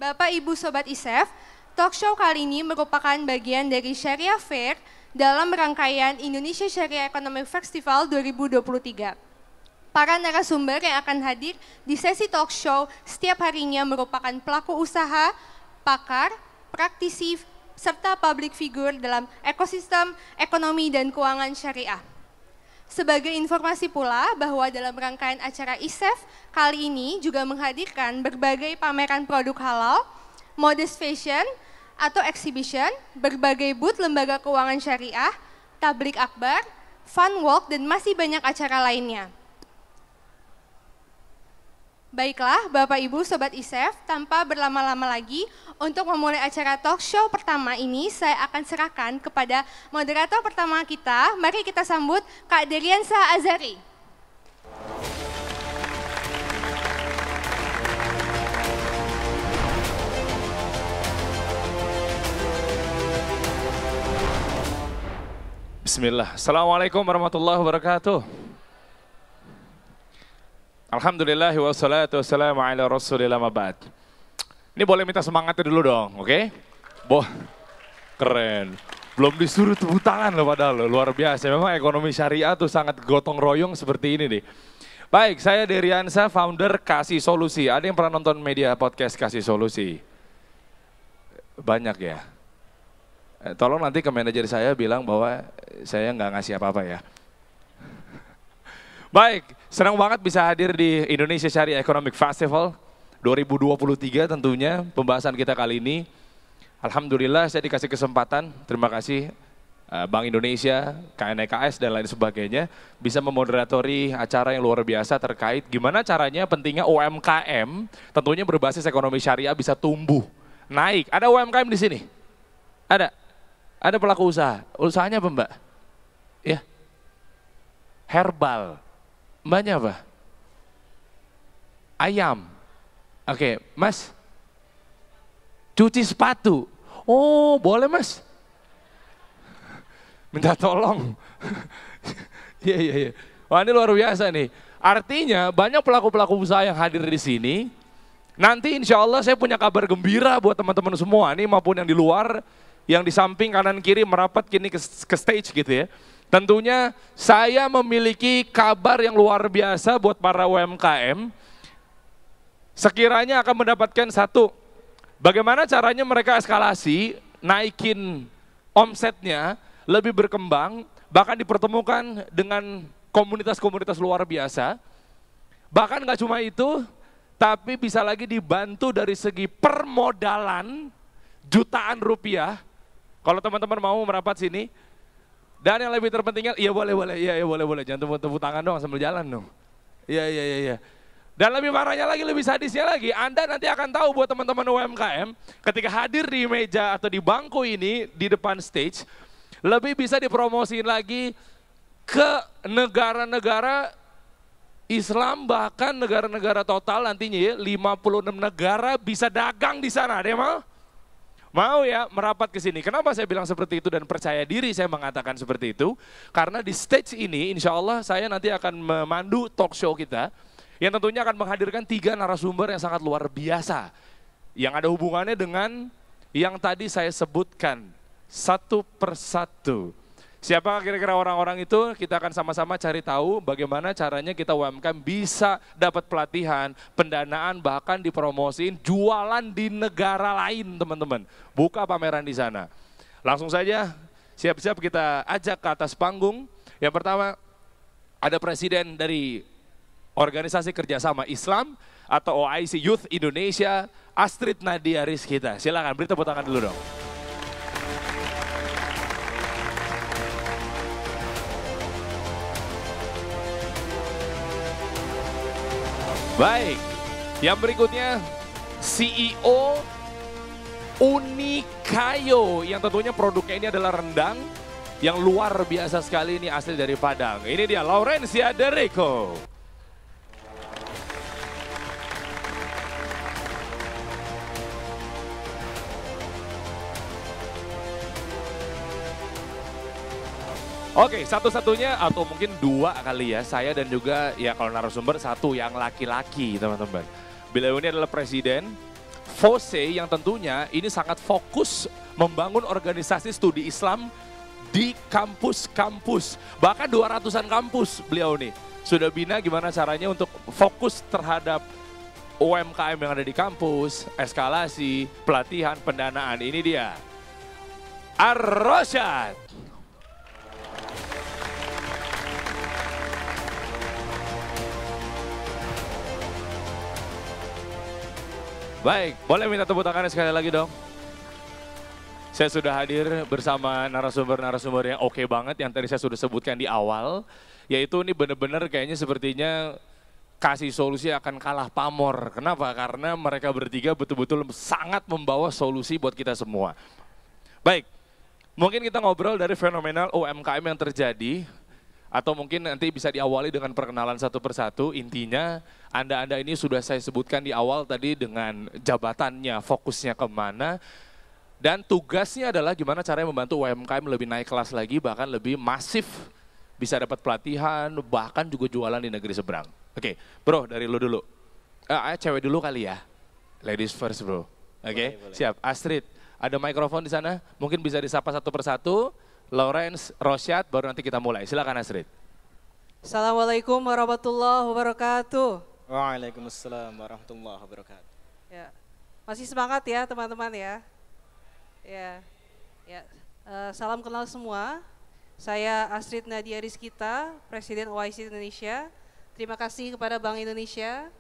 Bapak Ibu Sobat ISEF, talk show kali ini merupakan bagian dari Syariah Fair dalam rangkaian Indonesia Syariah Economic Festival 2023. Para narasumber yang akan hadir di sesi talk show setiap harinya merupakan pelaku usaha, pakar, praktisi, serta public figure dalam ekosistem ekonomi dan keuangan syariah. Sebagai informasi pula bahwa dalam rangkaian acara ISEF kali ini juga menghadirkan berbagai pameran produk halal, modest fashion atau exhibition, berbagai booth lembaga keuangan syariah, tablik akbar, fun walk, dan masih banyak acara lainnya. Baiklah Bapak Ibu Sobat ISEF, tanpa berlama-lama lagi untuk memulai acara talk show pertama ini saya akan serahkan kepada moderator pertama kita. Mari kita sambut Kak Deriansa Azari. Bismillah. Assalamualaikum warahmatullahi wabarakatuh. Alhamdulillah wassalatu wassalamu ala rasulillah mabad. Ini boleh minta semangatnya dulu dong, oke? Keren. Belum disuruh tepuk tangan loh padahal loh, luar biasa. Memang ekonomi syariah tuh sangat gotong royong seperti ini nih. Baik, saya Deriansa, founder Kasih Solusi. Ada yang pernah nonton media podcast Kasih Solusi? Banyak ya? Tolong nanti ke manajer saya bilang bahwa saya nggak ngasih apa-apa ya. Baik, senang banget bisa hadir di Indonesia Syariah Economic Festival 2023 tentunya pembahasan kita kali ini. Alhamdulillah saya dikasih kesempatan, terima kasih Bank Indonesia, KNEKS dan lain sebagainya bisa memoderatori acara yang luar biasa terkait gimana caranya pentingnya UMKM tentunya berbasis ekonomi syariah bisa tumbuh, naik. Ada UMKM di sini? Ada? Ada pelaku usaha? Usahanya apa Mbak? Ya, herbal. Mbaknya apa? Ayam. Oke, Mas. Cuci sepatu. Oh, boleh Mas. Minta tolong. Iya. Wah, ini luar biasa nih. Artinya banyak pelaku-pelaku usaha yang hadir di sini. Nanti insya Allah saya punya kabar gembira buat teman-teman semua nih maupun yang di luar, yang di samping kanan kiri merapat kini ke stage gitu ya. Tentunya saya memiliki kabar yang luar biasa buat para UMKM. Sekiranya akan mendapatkan satu, bagaimana caranya mereka eskalasi, naikin omsetnya, lebih berkembang, bahkan dipertemukan dengan komunitas-komunitas luar biasa. Bahkan gak cuma itu, tapi bisa lagi dibantu dari segi permodalan jutaan rupiah. Kalau teman-teman mau merapat sini. Dan yang lebih terpentingnya, iya boleh, jangan tepuk tangan dong sambil jalan dong. Iya. Dan lebih parahnya lagi, lebih sadisnya lagi, Anda nanti akan tahu buat teman-teman UMKM, ketika hadir di meja atau di bangku ini, di depan stage, lebih bisa dipromosiin lagi ke negara-negara Islam, bahkan negara-negara total nantinya ya, 56 negara bisa dagang di sana, ada yang mau? Mau ya merapat ke sini. Kenapa saya bilang seperti itu dan percaya diri saya mengatakan seperti itu? Karena di stage ini insya Allah saya nanti akan memandu talk show kita yang tentunya akan menghadirkan 3 narasumber yang sangat luar biasa. Yang ada hubungannya dengan yang tadi saya sebutkan satu persatu. Siapa kira-kira orang-orang itu? Kita akan sama-sama cari tahu bagaimana caranya kita UMKM bisa dapat pelatihan, pendanaan, bahkan dipromosiin, jualan di negara lain teman-teman. Buka pameran di sana. Langsung saja siap-siap kita ajak ke atas panggung. Yang pertama ada presiden dari Organisasi Kerjasama Islam atau OIC Youth Indonesia, Astrid Nadia Rizkita. Silakan beri tepuk tangan dulu dong. Baik, yang berikutnya CEO Unikayo yang tentunya produknya ini adalah rendang yang luar biasa sekali, ini asli dari Padang. Ini dia Laurencia Dereko. Oke, satu-satunya atau mungkin 2 kali ya, saya dan juga ya kalau narasumber 1 yang laki-laki teman-teman. Beliau ini adalah presiden FOSE yang tentunya ini sangat fokus membangun organisasi studi Islam di kampus-kampus. Bahkan 200-an kampus beliau nih. Sudah bina gimana caranya untuk fokus terhadap UMKM yang ada di kampus, eskalasi, pelatihan, pendanaan. Ini dia, Ar-Rosyad. Baik, boleh minta tepuk tangan sekali lagi dong. Saya sudah hadir bersama narasumber-narasumber yang oke banget yang tadi saya sudah sebutkan di awal. Yaitu ini benar-benar kayaknya sepertinya kasih solusi akan kalah pamor. Kenapa? Karena mereka bertiga betul-betul sangat membawa solusi buat kita semua. Baik, mungkin kita ngobrol dari fenomenal UMKM yang terjadi. Atau mungkin nanti bisa diawali dengan perkenalan satu persatu. Intinya Anda-Anda ini sudah saya sebutkan di awal tadi dengan jabatannya, fokusnya kemana. Dan tugasnya adalah gimana caranya membantu UMKM lebih naik kelas lagi, bahkan lebih masif. Bisa dapat pelatihan, bahkan juga jualan di negeri seberang. Oke, bro dari lu dulu. Cewek dulu kali ya. Ladies first bro. Oke, siap. Astrid, ada mikrofon di sana. Mungkin bisa disapa satu persatu. Lawrence, Rosyad, baru nanti kita mulai. Silakan Astrid. Assalamualaikum warahmatullahi wabarakatuh. Waalaikumsalam warahmatullahi wabarakatuh. Ya, masih semangat ya teman-teman ya. Salam kenal semua. Saya Astrid Nadia Rizkita, Presiden OIC Indonesia. Terima kasih kepada Bank Indonesia.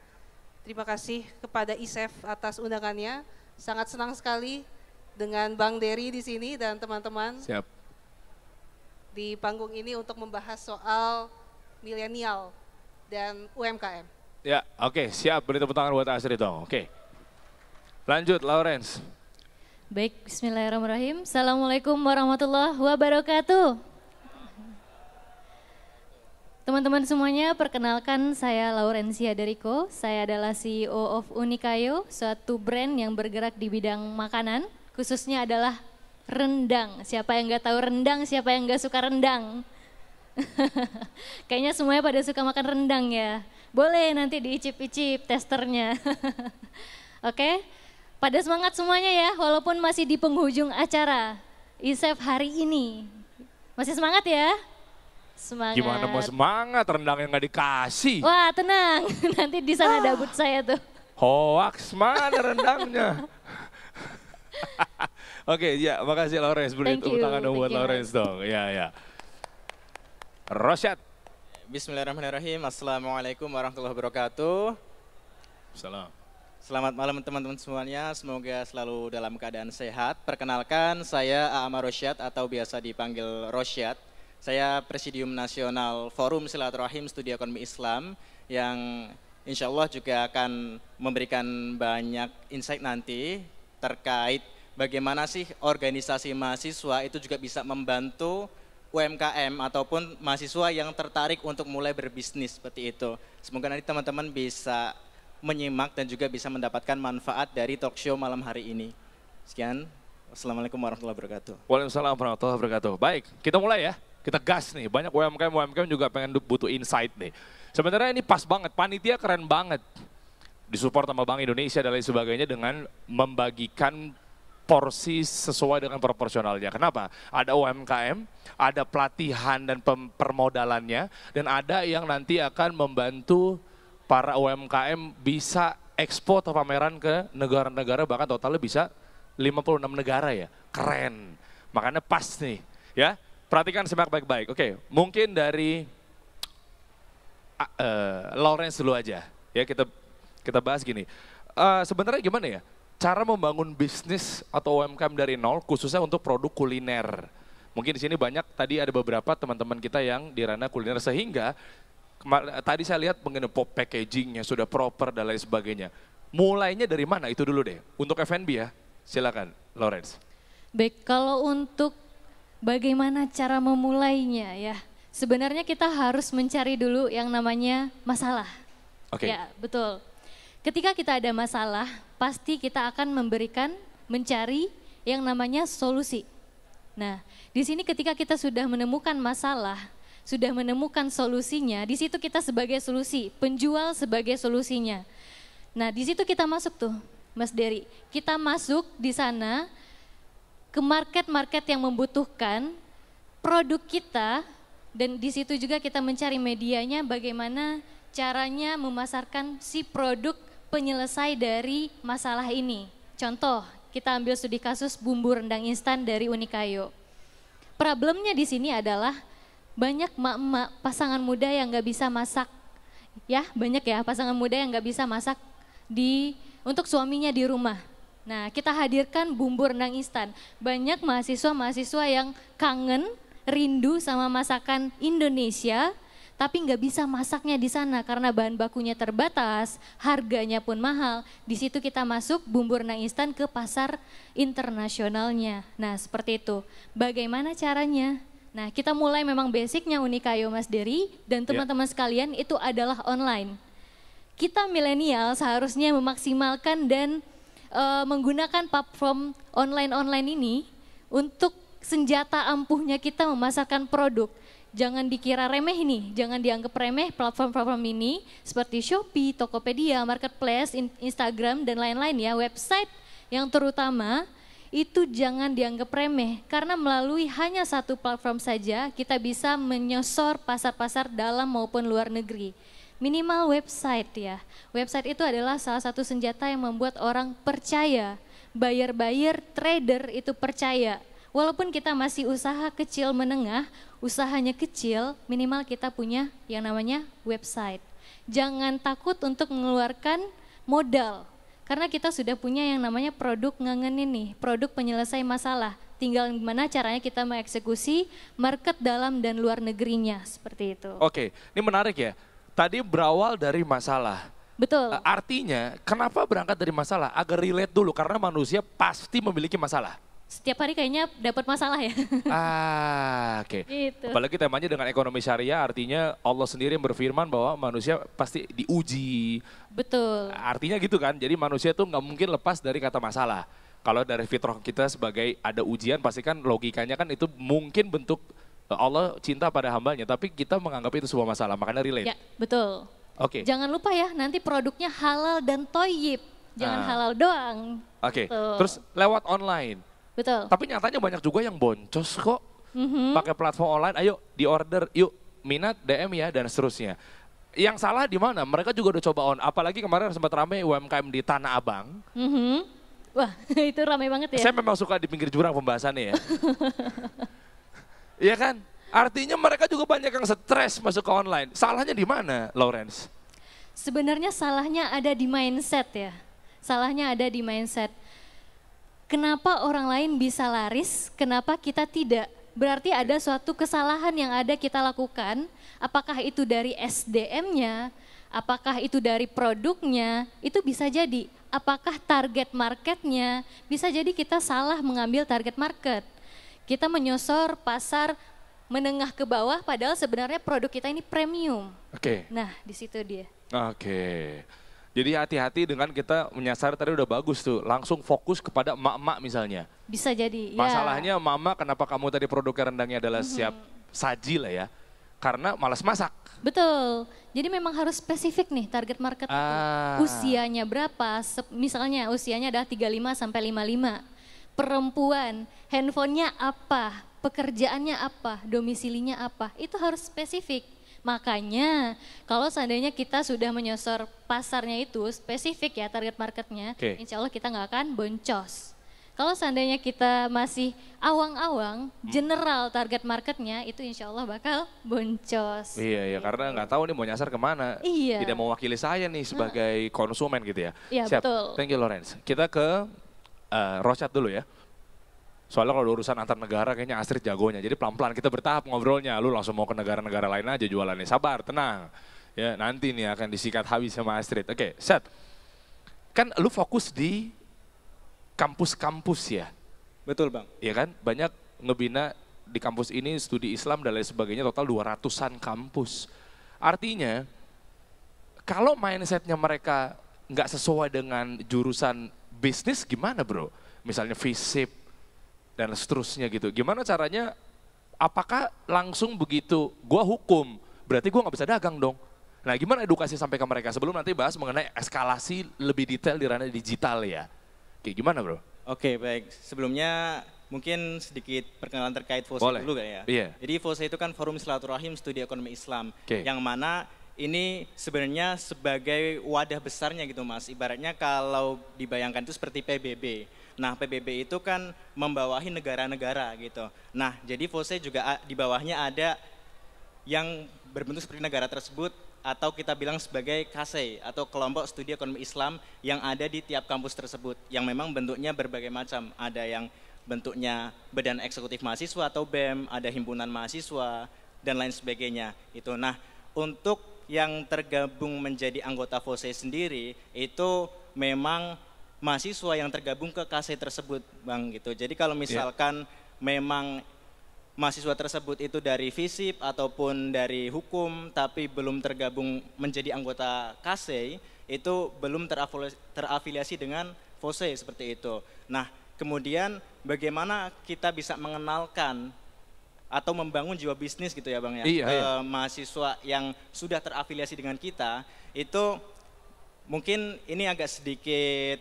Terima kasih kepada ISEF atas undangannya. Sangat senang sekali dengan Bang Dery di sini dan teman-teman. Siap. Di panggung ini untuk membahas soal milenial dan UMKM. Ya, oke, siap. Beri tepuk tangan buat Astrid dong. Oke. Lanjut, Lawrence. Baik, bismillahirrahmanirrahim. Assalamualaikum warahmatullahi wabarakatuh. Teman-teman semuanya, perkenalkan saya Laurencia Deriko. Saya adalah CEO of Unikayo, suatu brand yang bergerak di bidang makanan, khususnya adalah rendang. Siapa yang nggak tahu rendang, siapa yang nggak suka rendang? Kayaknya semuanya pada suka makan rendang ya. Boleh nanti diicip-icip testernya. Oke, pada semangat semuanya ya, walaupun masih di penghujung acara ISEF hari ini. Masih semangat ya? Semangat. Gimana mau semangat, rendang yang nggak dikasih? Wah tenang, nanti di sana ada booth saya tuh. Hoax, mana rendangnya? Oke, ya, makasih Lawrence. Beri tepuk tangan dong buat Lawrence dong. Ya. Rosyad. Bismillahirrahmanirrahim. Assalamualaikum warahmatullahi wabarakatuh. Salam. Selamat malam teman-teman semuanya. Semoga selalu dalam keadaan sehat. Perkenalkan, saya A'amar Rosyad atau biasa dipanggil Rosyad. Saya Presidium Nasional Forum Silaturahim Studi Ekonomi Islam yang insya Allah juga akan memberikan banyak insight nanti terkait bagaimana sih organisasi mahasiswa itu juga bisa membantu UMKM ataupun mahasiswa yang tertarik untuk mulai berbisnis seperti itu. Semoga nanti teman-teman bisa menyimak dan juga bisa mendapatkan manfaat dari talk show malam hari ini. Sekian, wassalamualaikum warahmatullahi wabarakatuh. Waalaikumsalam warahmatullahi wabarakatuh. Baik, kita mulai ya. Kita gas nih, banyak UMKM juga pengen butuh insight nih. Sebenarnya ini pas banget, panitia keren banget. Disupport sama Bank Indonesia dan lain sebagainya dengan membagikan porsi sesuai dengan proporsionalnya. Kenapa? Ada UMKM, ada pelatihan dan permodalannya, dan ada yang nanti akan membantu para UMKM bisa ekspor atau pameran ke negara-negara, bahkan totalnya bisa 56 negara ya. Keren. Makanya pas nih ya. Perhatikan semak baik-baik. Oke, mungkin dari Lawrence dulu aja. Ya, kita bahas gini. Sebenarnya gimana ya? Cara membangun bisnis atau UMKM dari nol, khususnya untuk produk kuliner. Mungkin di sini banyak, tadi ada beberapa teman-teman kita yang di ranah kuliner, sehingga tadi saya lihat mengenai packagingnya sudah proper dan lain sebagainya. Mulainya dari mana? Itu dulu deh. Untuk F&B ya, silakan Lawrence. Baik, kalau untuk bagaimana cara memulainya ya, sebenarnya kita harus mencari dulu yang namanya masalah. Oke. Ya, betul. Ketika kita ada masalah, pasti kita akan mencari yang namanya solusi. Nah, di sini ketika kita sudah menemukan masalah, sudah menemukan solusinya, di situ kita sebagai solusi, penjual sebagai solusinya. Nah, di situ kita masuk tuh. Mas Dery. Kita masuk di sana ke market-market yang membutuhkan produk kita, dan di situ juga kita mencari medianya bagaimana caranya memasarkan si produk penyelesai dari masalah ini. Contoh, kita ambil studi kasus bumbu rendang instan dari Unikayo. Problemnya di sini adalah banyak emak-emak pasangan muda yang nggak bisa masak, ya banyak ya pasangan muda yang nggak bisa masak untuk suaminya di rumah. Nah, kita hadirkan bumbu rendang instan. Banyak mahasiswa-mahasiswa yang kangen, rindu sama masakan Indonesia, tapi nggak bisa masaknya di sana karena bahan bakunya terbatas, harganya pun mahal. Di situ kita masuk bumbu rendang instan ke pasar internasionalnya. Nah, seperti itu. Bagaimana caranya? Nah, kita mulai memang basicnya Unikayo Mas Dery dan teman-teman sekalian itu adalah online. Kita milenial seharusnya memaksimalkan dan menggunakan platform online ini untuk senjata ampuhnya kita memasarkan produk. Jangan dikira remeh ini, jangan dianggap remeh platform-platform ini seperti Shopee, Tokopedia, Marketplace, Instagram dan lain-lain ya, website yang terutama itu jangan dianggap remeh karena melalui hanya satu platform saja kita bisa menyosor pasar-pasar dalam maupun luar negeri. Minimal website ya. Website itu adalah salah satu senjata yang membuat orang percaya. Buyer-buyer, trader itu percaya. Walaupun kita masih usaha kecil menengah, usahanya kecil, minimal kita punya yang namanya website. Jangan takut untuk mengeluarkan modal. Karena kita sudah punya yang namanya produk ngangenin nih, produk penyelesai masalah. Tinggal gimana caranya kita mengeksekusi market dalam dan luar negerinya, seperti itu. Oke, ini menarik ya. Tadi berawal dari masalah. Betul. Artinya, kenapa berangkat dari masalah? Agar relate dulu, karena manusia pasti memiliki masalah. Setiap hari kayaknya dapat masalah ya. Oke. Gitu. Apalagi temanya dengan ekonomi syariah, artinya Allah sendiri yang berfirman bahwa manusia pasti diuji. Betul. Artinya gitu kan, jadi manusia tuh nggak mungkin lepas dari kata masalah. Kalau dari fitrah kita sebagai ada ujian, pasti kan logikanya kan itu mungkin bentuk Allah cinta pada hambanya, tapi kita menganggap itu sebuah masalah, makanya relate. Ya, betul. Oke. Jangan lupa ya, nanti produknya halal dan toyib. Jangan halal doang. Oke, Betul. terus lewat online. Betul. Tapi nyatanya banyak juga yang boncos kok. Pakai platform online, ayo di order, yuk minat, DM ya, dan seterusnya. Yang salah di mana? Mereka juga udah coba apalagi kemarin sempat ramai UMKM di Tanah Abang. Wah, itu ramai banget ya. Saya memang suka di pinggir jurang pembahasannya ya. Iya kan? Artinya mereka juga banyak yang stres masuk ke online. Salahnya di mana, Lawrence? Sebenarnya salahnya ada di mindset ya. Salahnya ada di mindset. Kenapa orang lain bisa laris, kenapa kita tidak? Berarti ada suatu kesalahan yang ada kita lakukan. Apakah itu dari SDM-nya, apakah itu dari produknya, itu bisa jadi. Apakah target marketnya, bisa jadi kita salah mengambil target market. Kita menyosor pasar menengah ke bawah padahal sebenarnya produk kita ini premium. Oke. Nah, di situ dia. Oke. Jadi hati-hati dengan kita menyasar tadi udah bagus tuh. Langsung fokus kepada emak-emak misalnya. Bisa jadi. Masalahnya emak-emak kenapa kamu tadi produknya rendangnya adalah siap saji lah ya. Karena malas masak. Betul. Jadi memang harus spesifik nih target market itu. Usianya berapa? Misalnya usianya adalah 35 sampai 55. Perempuan, handphonenya apa, pekerjaannya apa, domisilinya apa, itu harus spesifik. Makanya kalau seandainya kita sudah menyosor pasarnya itu spesifik ya target marketnya, insya Allah kita nggak akan boncos. Kalau seandainya kita masih awang-awang, general target marketnya itu insya Allah bakal boncos. Iya, karena nggak tahu nih mau nyasar kemana. Iya. Tidak mewakili saya nih sebagai konsumen gitu ya. Iya, siap. betul. Thank you Lawrence. Kita ke Rosyad dulu ya. Soalnya kalau urusan antar negara kayaknya Astrid jagonya. Jadi pelan-pelan kita bertahap ngobrolnya. Lu langsung mau ke negara-negara lain aja jualannya. Sabar, tenang. Ya nanti nih akan disikat habis sama Astrid. Oke, Seth. Kan lu fokus di kampus-kampus ya? Betul Bang. Iya kan? Banyak ngebina di kampus ini studi Islam dan lain sebagainya. Total 200-an kampus. Artinya kalau mindsetnya mereka nggak sesuai dengan jurusan bisnis gimana bro? Misalnya FISIP dan seterusnya gitu. Gimana caranya, apakah langsung begitu, gua hukum, berarti gua nggak bisa dagang dong. Nah, gimana edukasi sampai ke mereka sebelum nanti bahas mengenai eskalasi lebih detail di ranah digital ya. Oke, gimana bro? Oke, baik. Sebelumnya mungkin sedikit perkenalan terkait FOSE Boleh. dulu ya. Iya. Jadi FOSE itu kan Forum Silaturahim Studi Ekonomi Islam, Oke. yang mana ini sebenarnya sebagai wadah besarnya gitu Mas. Ibaratnya kalau dibayangkan itu seperti PBB. Nah, PBB itu kan membawahi negara-negara gitu. Nah, jadi FOSE juga di bawahnya ada yang berbentuk seperti negara tersebut, atau kita bilang sebagai KASEI atau Kelompok Studi Ekonomi Islam yang ada di tiap kampus tersebut, yang memang bentuknya berbagai macam. Ada yang bentuknya Badan Eksekutif Mahasiswa atau BEM, ada himpunan mahasiswa dan lain sebagainya. Itu. Nah, untuk yang tergabung menjadi anggota FOSE sendiri itu memang mahasiswa yang tergabung ke KASEI tersebut, Bang, gitu. Jadi kalau misalkan memang mahasiswa tersebut itu dari FISIP ataupun dari hukum tapi belum tergabung menjadi anggota KASEI, itu belum terafiliasi dengan FOSE seperti itu. Nah, kemudian bagaimana kita bisa mengenalkan atau membangun jiwa bisnis gitu ya Bang ya, Iya, ke iya. mahasiswa yang sudah terafiliasi dengan kita, itu mungkin ini agak sedikit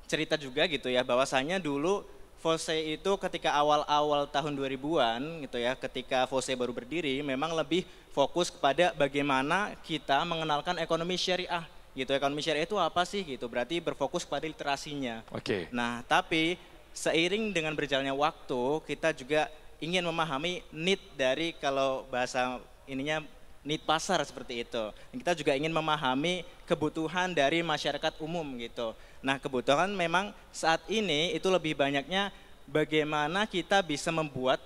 cerita juga gitu ya, bahwasanya dulu FOSE itu ketika awal-awal tahun 2000-an gitu ya, ketika FOSE baru berdiri, memang lebih fokus kepada bagaimana kita mengenalkan ekonomi syariah gitu. Ekonomi syariah itu apa sih gitu, berarti berfokus pada literasinya. Oke. Nah, tapi seiring dengan berjalannya waktu, kita juga ingin memahami need dari, kalau bahasa ininya, need pasar seperti itu. Dan kita juga ingin memahami kebutuhan dari masyarakat umum gitu. Nah, kebutuhan memang saat ini itu lebih banyaknya bagaimana kita bisa membuat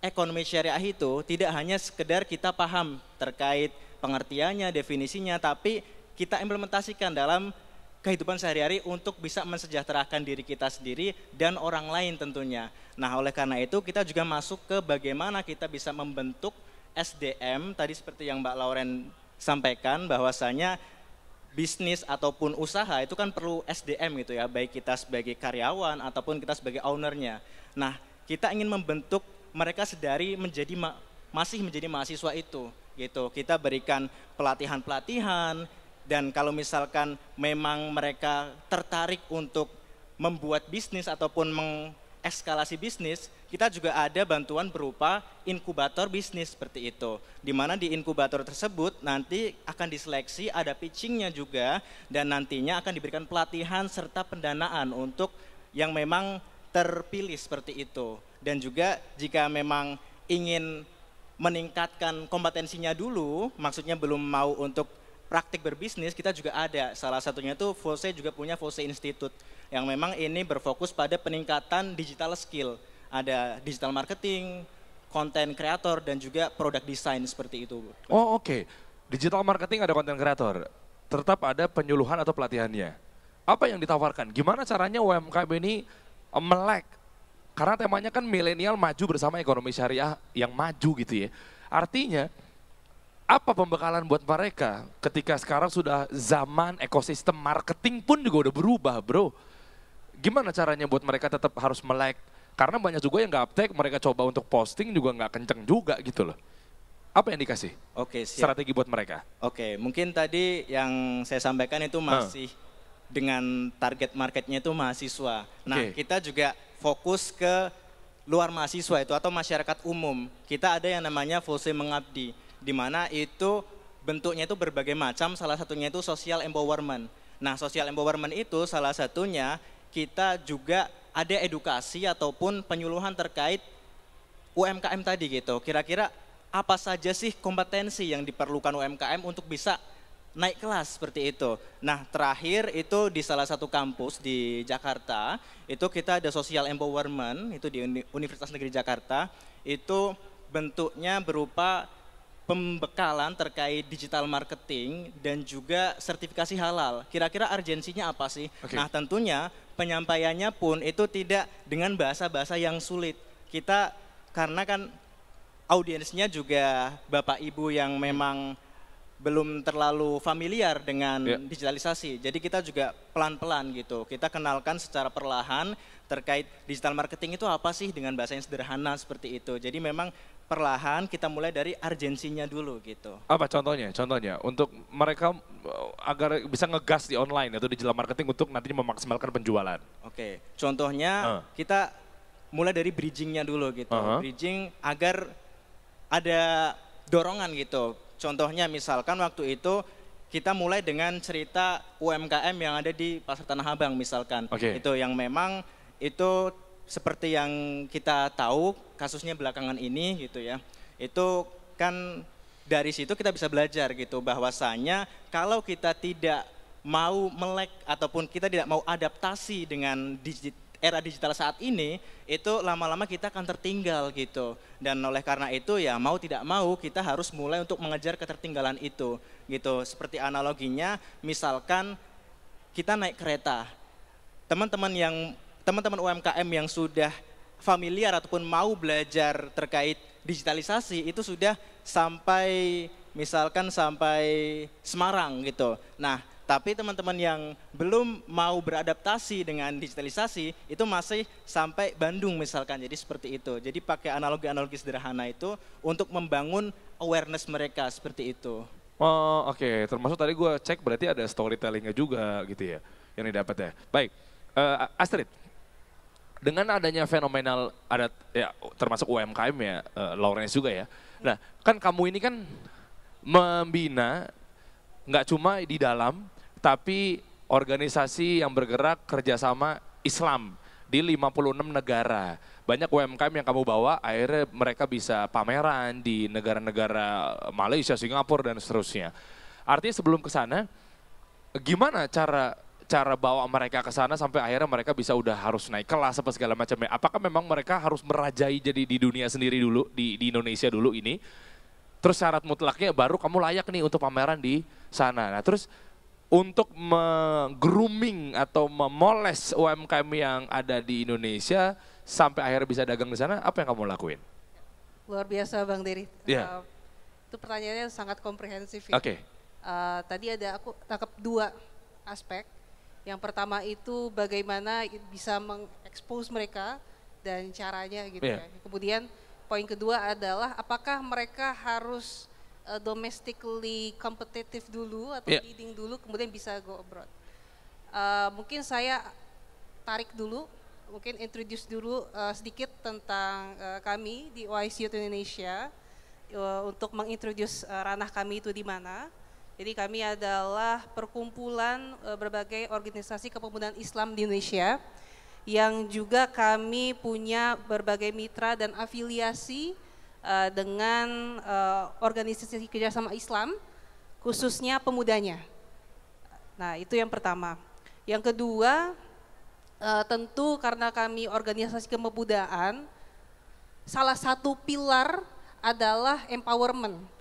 ekonomi syariah itu tidak hanya sekedar kita paham terkait pengertiannya, definisinya, tapi kita implementasikan dalam kehidupan sehari-hari untuk bisa mensejahterakan diri kita sendiri dan orang lain tentunya. Nah, oleh karena itu kita juga masuk ke bagaimana kita bisa membentuk SDM, tadi seperti yang Mbak Lauren sampaikan, bahwasanya bisnis ataupun usaha itu kan perlu SDM gitu ya, baik kita sebagai karyawan ataupun kita sebagai ownernya. Nah, kita ingin membentuk mereka sedari masih menjadi mahasiswa itu gitu. Kita berikan pelatihan-pelatihan, dan kalau misalkan memang mereka tertarik untuk membuat bisnis ataupun mengekskalasi bisnis, kita juga ada bantuan berupa inkubator bisnis seperti itu. Di mana di inkubator tersebut nanti akan diseleksi, ada pitchingnya juga, dan nantinya akan diberikan pelatihan serta pendanaan untuk yang memang terpilih seperti itu. Dan juga jika memang ingin meningkatkan kompetensinya dulu, maksudnya belum mau untuk praktik berbisnis, kita juga ada. Salah satunya itu FOSE juga punya FOSE Institute, yang memang ini berfokus pada peningkatan digital skill. Ada digital marketing, konten kreator, dan juga produk desain seperti itu. Oh oke, digital marketing ada konten kreator, tetap ada penyuluhan atau pelatihannya. Apa yang ditawarkan? Gimana caranya UMKM ini melek? Karena temanya kan milenial maju bersama ekonomi syariah yang maju gitu ya. Artinya, apa pembekalan buat mereka ketika sekarang sudah zaman ekosistem marketing pun juga udah berubah bro. Gimana caranya buat mereka tetap harus melek? Karena banyak juga yang nggak uptake, mereka coba untuk posting juga nggak kenceng juga gitu loh. Apa yang dikasih? Oke, siap. Strategi buat mereka? Oke, mungkin tadi yang saya sampaikan itu masih dengan target marketnya itu mahasiswa. Nah, kita juga fokus ke luar mahasiswa itu atau masyarakat umum. Kita ada yang namanya FOSE Mengabdi, di mana itu bentuknya itu berbagai macam, salah satunya itu social empowerment. Nah, social empowerment itu salah satunya kita juga ada edukasi ataupun penyuluhan terkait UMKM tadi gitu. Kira-kira apa saja sih kompetensi yang diperlukan UMKM untuk bisa naik kelas seperti itu. Nah, terakhir itu di salah satu kampus di Jakarta, itu kita ada social empowerment, itu di Universitas Negeri Jakarta, itu bentuknya berupa pembekalan terkait digital marketing dan juga sertifikasi halal. Kira-kira urgensinya apa sih? Nah, tentunya penyampaiannya pun itu tidak dengan bahasa-bahasa yang sulit. Kita karena kan audiensnya juga Bapak Ibu yang memang belum terlalu familiar dengan digitalisasi. Jadi kita juga pelan-pelan gitu. Kita kenalkan secara perlahan terkait digital marketing itu apa sih dengan bahasa yang sederhana seperti itu. Jadi memang perlahan kita mulai dari urgensinya dulu gitu. Apa contohnya? Contohnya untuk mereka agar bisa ngegas di online atau digital marketing untuk nantinya memaksimalkan penjualan. Oke, contohnya kita mulai dari bridgingnya dulu gitu. Bridging agar ada dorongan gitu. Contohnya misalkan waktu itu kita mulai dengan cerita UMKM yang ada di Pasar Tanah Abang misalkan. Itu yang memang itu seperti yang kita tahu kasusnya belakangan ini gitu ya. Itu kan dari situ kita bisa belajar gitu bahwasanya kalau kita tidak mau melek ataupun kita tidak mau adaptasi dengan era digital saat ini, itu lama-lama kita akan tertinggal gitu. Dan oleh karena itu ya mau tidak mau kita harus mulai untuk mengejar ketertinggalan itu gitu. Seperti analoginya misalkan kita naik kereta. Teman-teman UMKM yang sudah familiar ataupun mau belajar terkait digitalisasi itu sudah sampai misalkan sampai Semarang gitu. Nah, tapi teman-teman yang belum mau beradaptasi dengan digitalisasi itu masih sampai Bandung misalkan. Jadi seperti itu. Jadi pakai analogi-analogi sederhana itu untuk membangun awareness mereka seperti itu. Oh oke. Termasuk tadi gue cek berarti ada storytellingnya juga gitu ya yang didapat ya. Baik, Astrid. Dengan adanya fenomenal ada ya termasuk UMKM ya, Lawrence juga ya. Nah, kan kamu ini kan membina nggak cuma di dalam, tapi organisasi yang bergerak kerjasama Islam di 56 negara. Banyak UMKM yang kamu bawa, akhirnya mereka bisa pameran di negara-negara Malaysia, Singapura, dan seterusnya. Artinya sebelum ke sana, gimana cara bawa mereka ke sana sampai akhirnya mereka bisa udah harus naik kelas apa segala macamnya. Apakah memang mereka harus merajai jadi di dunia sendiri dulu, di Indonesia dulu ini, terus syarat mutlaknya baru kamu layak nih untuk pameran di sana. Nah terus untuk grooming atau memoles UMKM yang ada di Indonesia sampai akhirnya bisa dagang di sana, apa yang kamu lakuin? Luar biasa Bang Dery. Yeah. Itu pertanyaannya sangat komprehensif ya. Oke. Tadi aku tangkap dua aspek. Yang pertama itu bagaimana bisa mengekspos mereka dan caranya gitu ya. Kemudian poin kedua adalah apakah mereka harus domestically competitive dulu atau leading dulu kemudian bisa go abroad. Mungkin saya tarik dulu, mungkin introduce dulu sedikit tentang kami di OIC Youth Indonesia untuk mengintroduce ranah kami itu di mana. Jadi kami adalah perkumpulan berbagai organisasi kepemudaan Islam di Indonesia yang juga kami punya berbagai mitra dan afiliasi dengan organisasi kerjasama Islam, khususnya pemudanya. Nah itu yang pertama. Yang kedua, tentu karena kami organisasi kepemudaan, salah satu pilar adalah empowerment.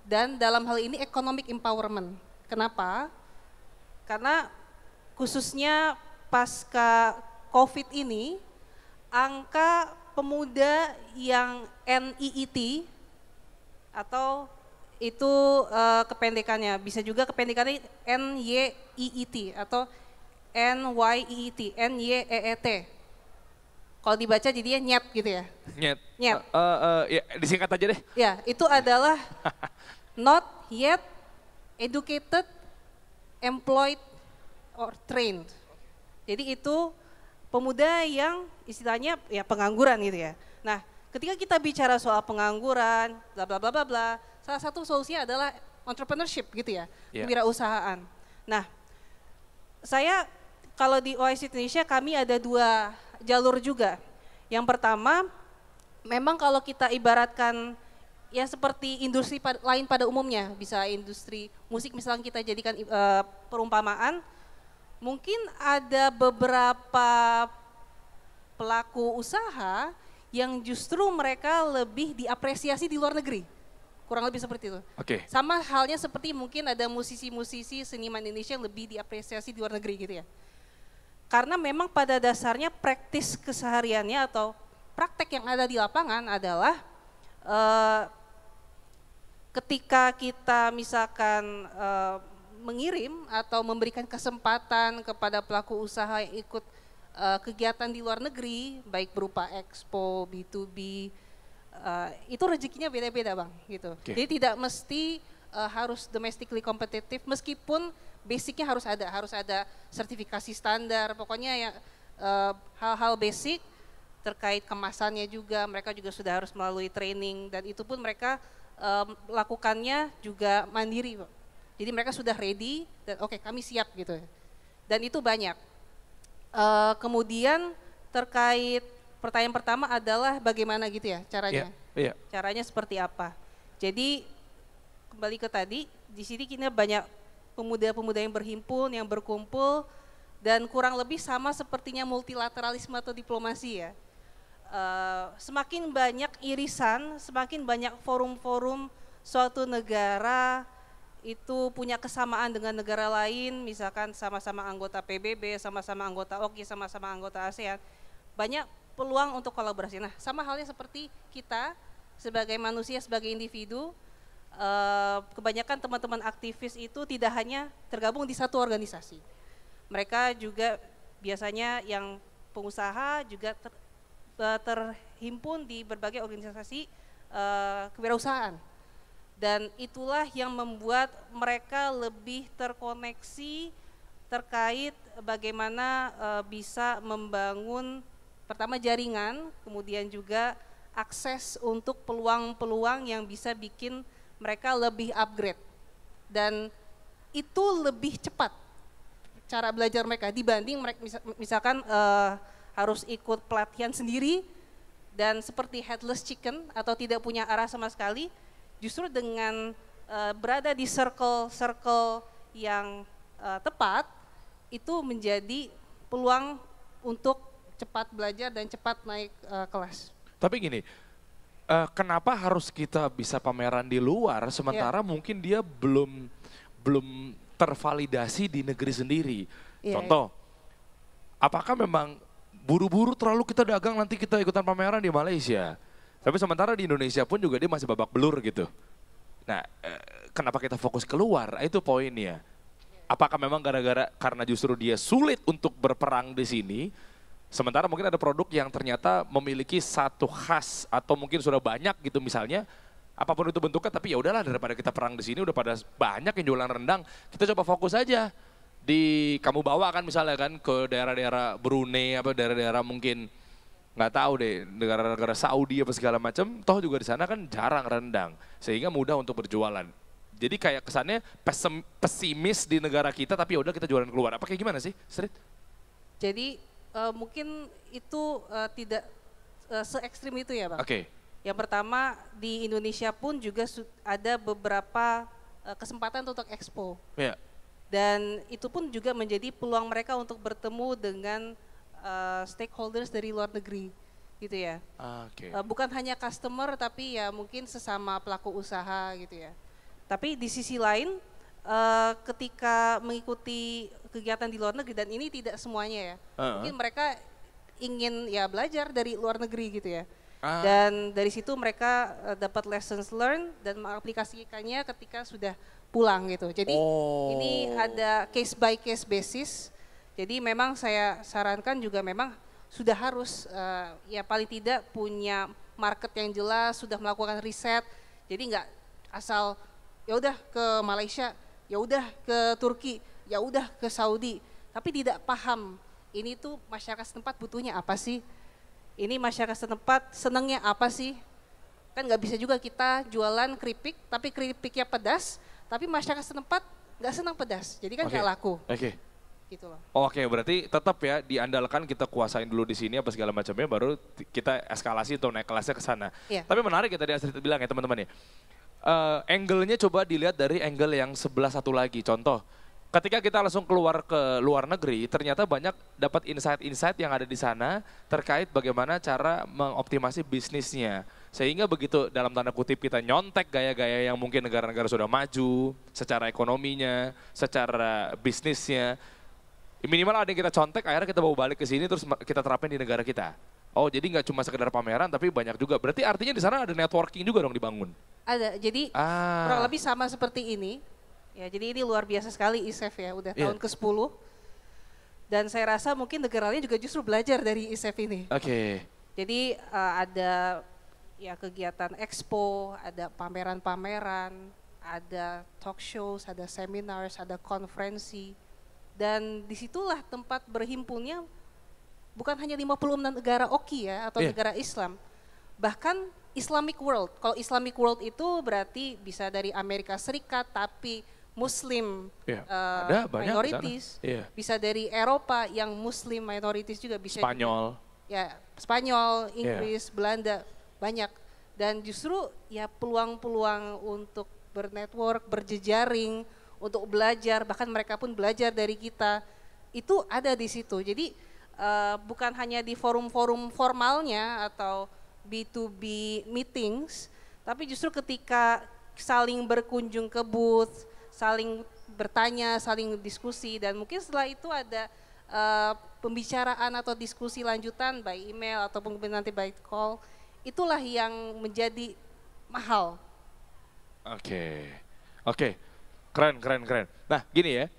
Dan dalam hal ini economic empowerment. Kenapa? Karena khususnya pasca COVID ini, angka pemuda yang NEET atau itu kependekannya, bisa juga kependekannya NYEET atau NYEET. Kalau dibaca jadinya nyet gitu ya. Nyet. Nyet. Ya, disingkat aja deh. Ya, itu adalah not yet educated, employed, or trained. Jadi itu pemuda yang istilahnya ya pengangguran gitu ya. Nah, ketika kita bicara soal pengangguran, bla bla bla bla bla, salah satu solusinya adalah entrepreneurship gitu ya, kewirausahaan. Nah, saya kalau di OIC Indonesia kami ada dua jalur juga. Yang pertama, memang kalau kita ibaratkan ya seperti industri lain pada umumnya, bisa industri musik misalnya kita jadikan perumpamaan, mungkin ada beberapa pelaku usaha yang justru mereka lebih diapresiasi di luar negeri. Kurang lebih seperti itu. Oke. Sama halnya seperti mungkin ada musisi-musisi seniman Indonesia yang lebih diapresiasi di luar negeri gitu ya. Karena memang pada dasarnya praktis kesehariannya atau praktek yang ada di lapangan adalah ketika kita misalkan mengirim atau memberikan kesempatan kepada pelaku usaha yang ikut kegiatan di luar negeri, baik berupa expo, B2B, itu rezekinya beda-beda Bang gitu. Oke. Jadi tidak mesti harus domestically kompetitif, meskipun basicnya harus ada sertifikasi standar, pokoknya ya hal-hal basic terkait kemasannya juga mereka juga sudah harus melalui training, dan itu pun mereka lakukannya juga mandiri Pak. Jadi mereka sudah ready dan oke, kami siap gitu ya. Dan itu banyak. Kemudian terkait pertanyaan pertama adalah bagaimana gitu ya caranya. Iya. Caranya seperti apa. Jadi kembali ke tadi, di sini kita banyak pemuda-pemuda yang berhimpun, yang berkumpul, dan kurang lebih sama sepertinya multilateralisme atau diplomasi ya. Semakin banyak irisan, semakin banyak forum-forum suatu negara itu punya kesamaan dengan negara lain, misalkan sama-sama anggota PBB, sama-sama anggota OKI, sama-sama anggota ASEAN, banyak peluang untuk kolaborasi. Nah, sama halnya seperti kita sebagai manusia, sebagai individu, kebanyakan teman-teman aktivis itu tidak hanya tergabung di satu organisasi. Mereka juga biasanya yang pengusaha juga terhimpun di berbagai organisasi kewirausahaan. Dan itulah yang membuat mereka lebih terkoneksi terkait bagaimana bisa membangun pertama jaringan, kemudian juga akses untuk peluang-peluang yang bisa bikin mereka lebih upgrade. Dan itu lebih cepat cara belajar mereka dibanding mereka misalkan harus ikut pelatihan sendiri dan seperti headless chicken atau tidak punya arah sama sekali. Justru dengan berada di circle yang tepat, itu menjadi peluang untuk cepat belajar dan cepat naik kelas. Tapi gini, kenapa harus kita bisa pameran di luar sementara mungkin dia belum tervalidasi di negeri sendiri? Contoh, apakah memang buru-buru terlalu kita dagang nanti kita ikutan pameran di Malaysia? Tapi sementara di Indonesia pun juga dia masih babak belur gitu. Nah, kenapa kita fokus keluar? Itu poinnya. Apakah memang karena justru dia sulit untuk berperang di sini, sementara mungkin ada produk yang ternyata memiliki satu khas atau mungkin sudah banyak gitu misalnya, apapun itu bentuknya, tapi ya udahlah daripada kita perang di sini udah pada banyak yang jualan rendang, kita coba fokus aja di kamu bawa kan misalnya kan ke daerah-daerah Brunei apa daerah-daerah mungkin nggak tahu deh negara-negara Saudi apa segala macam, toh juga di sana kan jarang rendang sehingga mudah untuk berjualan. Jadi kayak kesannya pesimis di negara kita tapi ya udah kita jualan keluar. Apa kayak gimana sih, Srit? Jadi mungkin itu tidak se-ekstrim itu ya Bang. Oke. Yang pertama di Indonesia pun juga ada beberapa kesempatan untuk expo. Ya. Dan itu pun juga menjadi peluang mereka untuk bertemu dengan stakeholders dari luar negeri gitu ya. Oke. Bukan hanya customer tapi ya mungkin sesama pelaku usaha gitu ya. Tapi di sisi lain ketika mengikuti kegiatan di luar negeri, dan ini tidak semuanya ya, mungkin mereka ingin ya belajar dari luar negeri gitu ya. Dan dari situ mereka dapat lessons learned dan mengaplikasikannya ketika sudah pulang gitu. Jadi ini ada case by case basis. Jadi memang saya sarankan juga memang sudah harus ya paling tidak punya market yang jelas, sudah melakukan riset. Jadi nggak asal ya udah ke Malaysia, ya udah ke Turki, ya udah ke Saudi, tapi tidak paham ini tuh masyarakat setempat butuhnya apa sih? Ini masyarakat setempat senangnya apa sih? Kan nggak bisa juga kita jualan keripik, tapi keripiknya pedas, tapi masyarakat setempat nggak senang pedas, jadi kan nggak laku. Oke. Gitu loh. Oke, berarti tetap ya diandalkan kita kuasain dulu di sini apa segala macamnya, baru kita eskalasi atau naik kelasnya ke sana. Iya. Tapi menarik ya tadi Astrid bilang ya teman-teman ya. Angle-nya coba dilihat dari angle yang sebelah satu lagi. Contoh, ketika kita langsung keluar ke luar negeri, ternyata banyak dapat insight-insight yang ada di sana terkait bagaimana cara mengoptimasi bisnisnya. Sehingga begitu dalam tanda kutip kita nyontek gaya-gaya yang mungkin negara-negara sudah maju, secara ekonominya, secara bisnisnya, minimal ada yang kita contek, akhirnya kita bawa balik ke sini terus kita terapin di negara kita. Oh, jadi nggak cuma sekedar pameran tapi banyak juga. Berarti artinya di sana ada networking juga dong dibangun. Ada, jadi kurang lebih sama seperti ini. Ya, jadi ini luar biasa sekali ISEF ya, udah tahun ke-10. Dan saya rasa mungkin negara lain juga justru belajar dari ISEF ini. Oke. Jadi ada ya kegiatan expo, ada pameran-pameran, ada talk shows, ada seminars, ada konferensi. Dan disitulah tempat berhimpunnya bukan hanya 56 negara OKI ya, atau negara Islam. Bahkan Islamic world. Kalau Islamic world itu berarti bisa dari Amerika Serikat tapi Muslim ada banyak minorities, bisa dari Eropa yang Muslim minorities juga bisa. Spanyol. Ya, Spanyol, Inggris, Belanda, banyak. Dan justru ya peluang-peluang untuk bernetwork, berjejaring, untuk belajar, bahkan mereka pun belajar dari kita, itu ada di situ. Jadi bukan hanya di forum-forum formalnya atau B2B meetings, tapi justru ketika saling berkunjung ke booth, saling bertanya, saling diskusi, dan mungkin setelah itu ada pembicaraan atau diskusi lanjutan by email ataupun nanti by call, itulah yang menjadi mahal. Oke. Keren. Nah gini ya,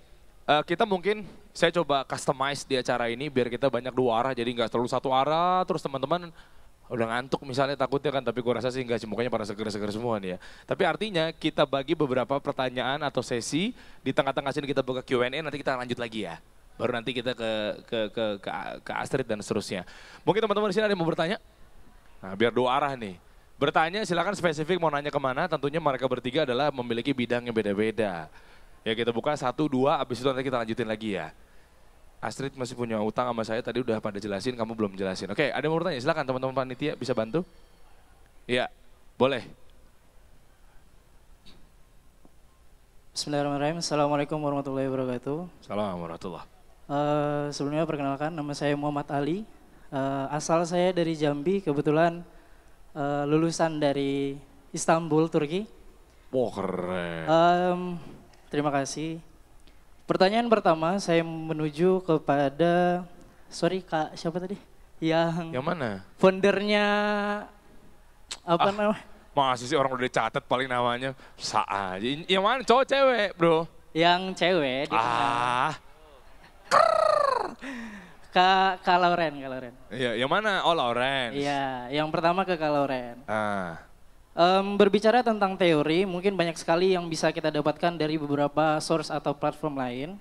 kita mungkin saya coba customize di acara ini biar kita banyak dua arah, jadi nggak terlalu satu arah, terus teman-teman udah ngantuk misalnya takutnya kan, tapi gue rasa sih enggak sih, mukanya pada seger-seger semua nih ya. Tapi artinya kita bagi beberapa pertanyaan atau sesi, di tengah-tengah sini kita buka Q&A, nanti kita lanjut lagi ya. Baru nanti kita ke Astrid dan seterusnya. Mungkin teman-teman di sini ada yang mau bertanya? Nah biar dua arah nih. Bertanya silakan spesifik mau nanya kemana, tentunya mereka bertiga adalah memiliki bidang yang beda-beda. Ya kita buka 1, 2, abis itu nanti kita lanjutin lagi ya. Astrid masih punya utang sama saya, tadi udah pada jelasin, kamu belum jelasin. Oke, ada yang mau bertanya? Silakan teman-teman panitia bisa bantu? Iya, boleh. Bismillahirrahmanirrahim. Assalamualaikum warahmatullahi wabarakatuh. Assalamualaikum warahmatullahi. Sebelumnya perkenalkan, nama saya Muhammad Ali. Asal saya dari Jambi, kebetulan lulusan dari Istanbul, Turki. Wah keren. Terima kasih. Pertanyaan pertama saya menuju kepada, sorry Kak, siapa tadi? Yang mana? Foundernya, apa namanya? Masih sih orang udah dicatat paling namanya. Aja. Yang mana cowok cewek bro? Yang cewek. Kak Lauren. Iya, yang mana? Oh Lauren. Iya, yang pertama ke Kak Lauren. Berbicara tentang teori, mungkin banyak sekali yang bisa kita dapatkan dari beberapa source atau platform lain.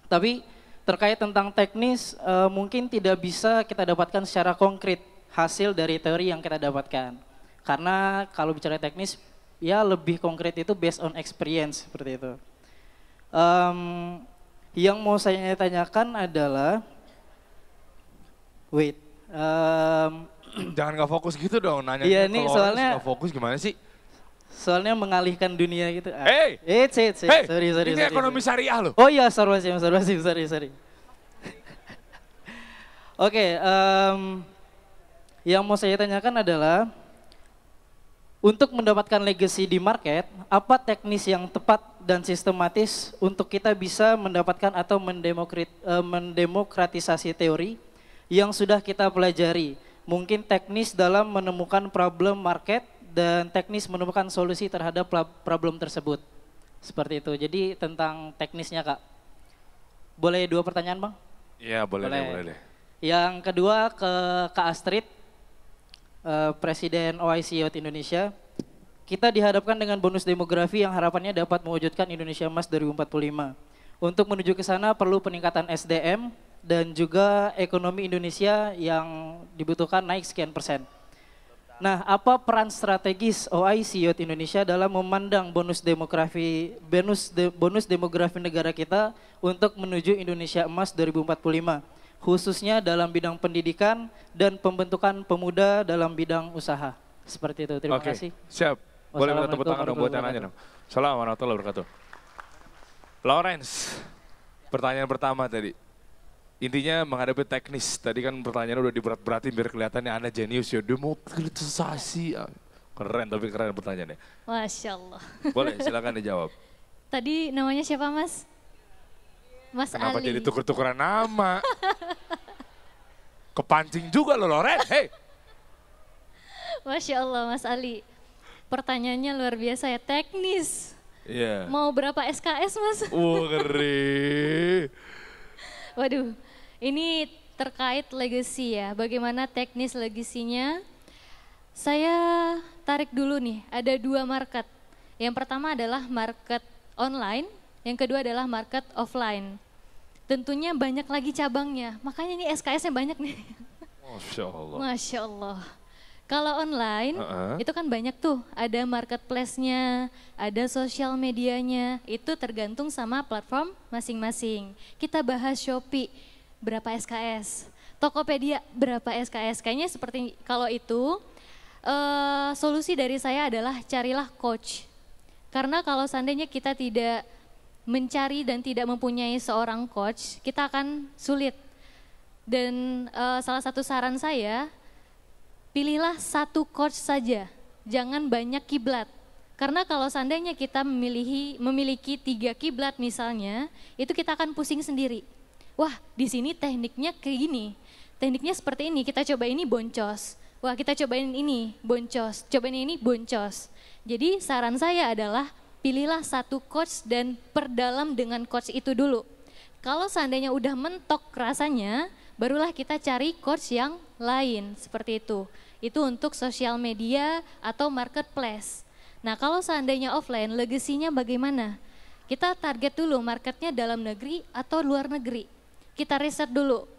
Tapi terkait tentang teknis, mungkin tidak bisa kita dapatkan secara konkret hasil dari teori yang kita dapatkan. Karena kalau bicara teknis, ya lebih konkret itu based on experience, seperti itu. Yang mau saya tanyakan adalah, jangan nggak fokus gitu dong nanya. Iya nih soalnya nggak fokus gimana sih? Soalnya mengalihkan dunia gitu. Sorry. Ini ekonomi syariah loh. Oh iya, sorry. Oke, yang mau saya tanyakan adalah, untuk mendapatkan legacy di market, apa teknis yang tepat dan sistematis untuk kita bisa mendapatkan atau mendemokratisasi teori yang sudah kita pelajari? Mungkin teknis dalam menemukan problem market dan teknis menemukan solusi terhadap problem tersebut. Seperti itu. Jadi tentang teknisnya Kak. Boleh 2 pertanyaan Bang? Iya boleh deh. Yang kedua ke Kak Astrid, Presiden OIC Youth Indonesia. Kita dihadapkan dengan bonus demografi yang harapannya dapat mewujudkan Indonesia Emas 2045. Untuk menuju ke sana perlu peningkatan SDM, dan juga ekonomi Indonesia yang dibutuhkan naik sekian persen. Nah, apa peran strategis OIC Youth Indonesia dalam memandang bonus demografi negara kita untuk menuju Indonesia Emas 2045, khususnya dalam bidang pendidikan dan pembentukan pemuda dalam bidang usaha. Seperti itu. Terima kasih. Siap. Boleh minta tepuk tangan dong buat yang nanya dong. Assalamualaikum warahmatullahi wabarakatuh. Lawrence, pertanyaan pertama tadi. Intinya menghadapi teknis, tadi kan pertanyaannya udah diberat-beratin biar kelihatannya Anda jenius ya, demokratisasi. Keren, tapi keren pertanyaannya. Masya Allah. Boleh, silakan dijawab. Tadi namanya siapa Mas? Mas Kenapa Ali. jadi tuker-tukeran nama? Kepancing juga loh Loren, hei. Masya Allah Mas Ali. Pertanyaannya luar biasa ya, teknis. Iya. Mau berapa SKS Mas? Ngeri. Waduh, ini terkait legacy ya, bagaimana teknis legasinya. Saya tarik dulu nih, ada 2 market. Yang pertama adalah market online, yang kedua adalah market offline. Tentunya banyak lagi cabangnya, makanya ini SKS-nya banyak nih. Masya Allah. Masya Allah. Kalau online, itu kan banyak tuh, ada marketplace-nya, ada sosial medianya, itu tergantung sama platform masing-masing. Kita bahas Shopee, berapa SKS, Tokopedia, berapa SKS, kayaknya seperti kalau itu, solusi dari saya adalah carilah coach. Karena kalau seandainya kita tidak mencari dan tidak mempunyai seorang coach, kita akan sulit. Dan salah satu saran saya, pilihlah satu coach saja, jangan banyak kiblat. Karena kalau seandainya kita memiliki 3 kiblat misalnya, itu kita akan pusing sendiri. Wah, di sini tekniknya kayak gini, tekniknya seperti ini, kita coba ini boncos. Wah, kita cobain ini boncos, cobain ini boncos. Jadi saran saya adalah pilihlah satu coach dan perdalam dengan coach itu dulu. Kalau seandainya udah mentok rasanya, barulah kita cari coach yang lain, seperti itu. Itu untuk sosial media atau marketplace. Nah, kalau seandainya offline, legasinya bagaimana? Kita target dulu marketnya dalam negeri atau luar negeri. Kita riset dulu.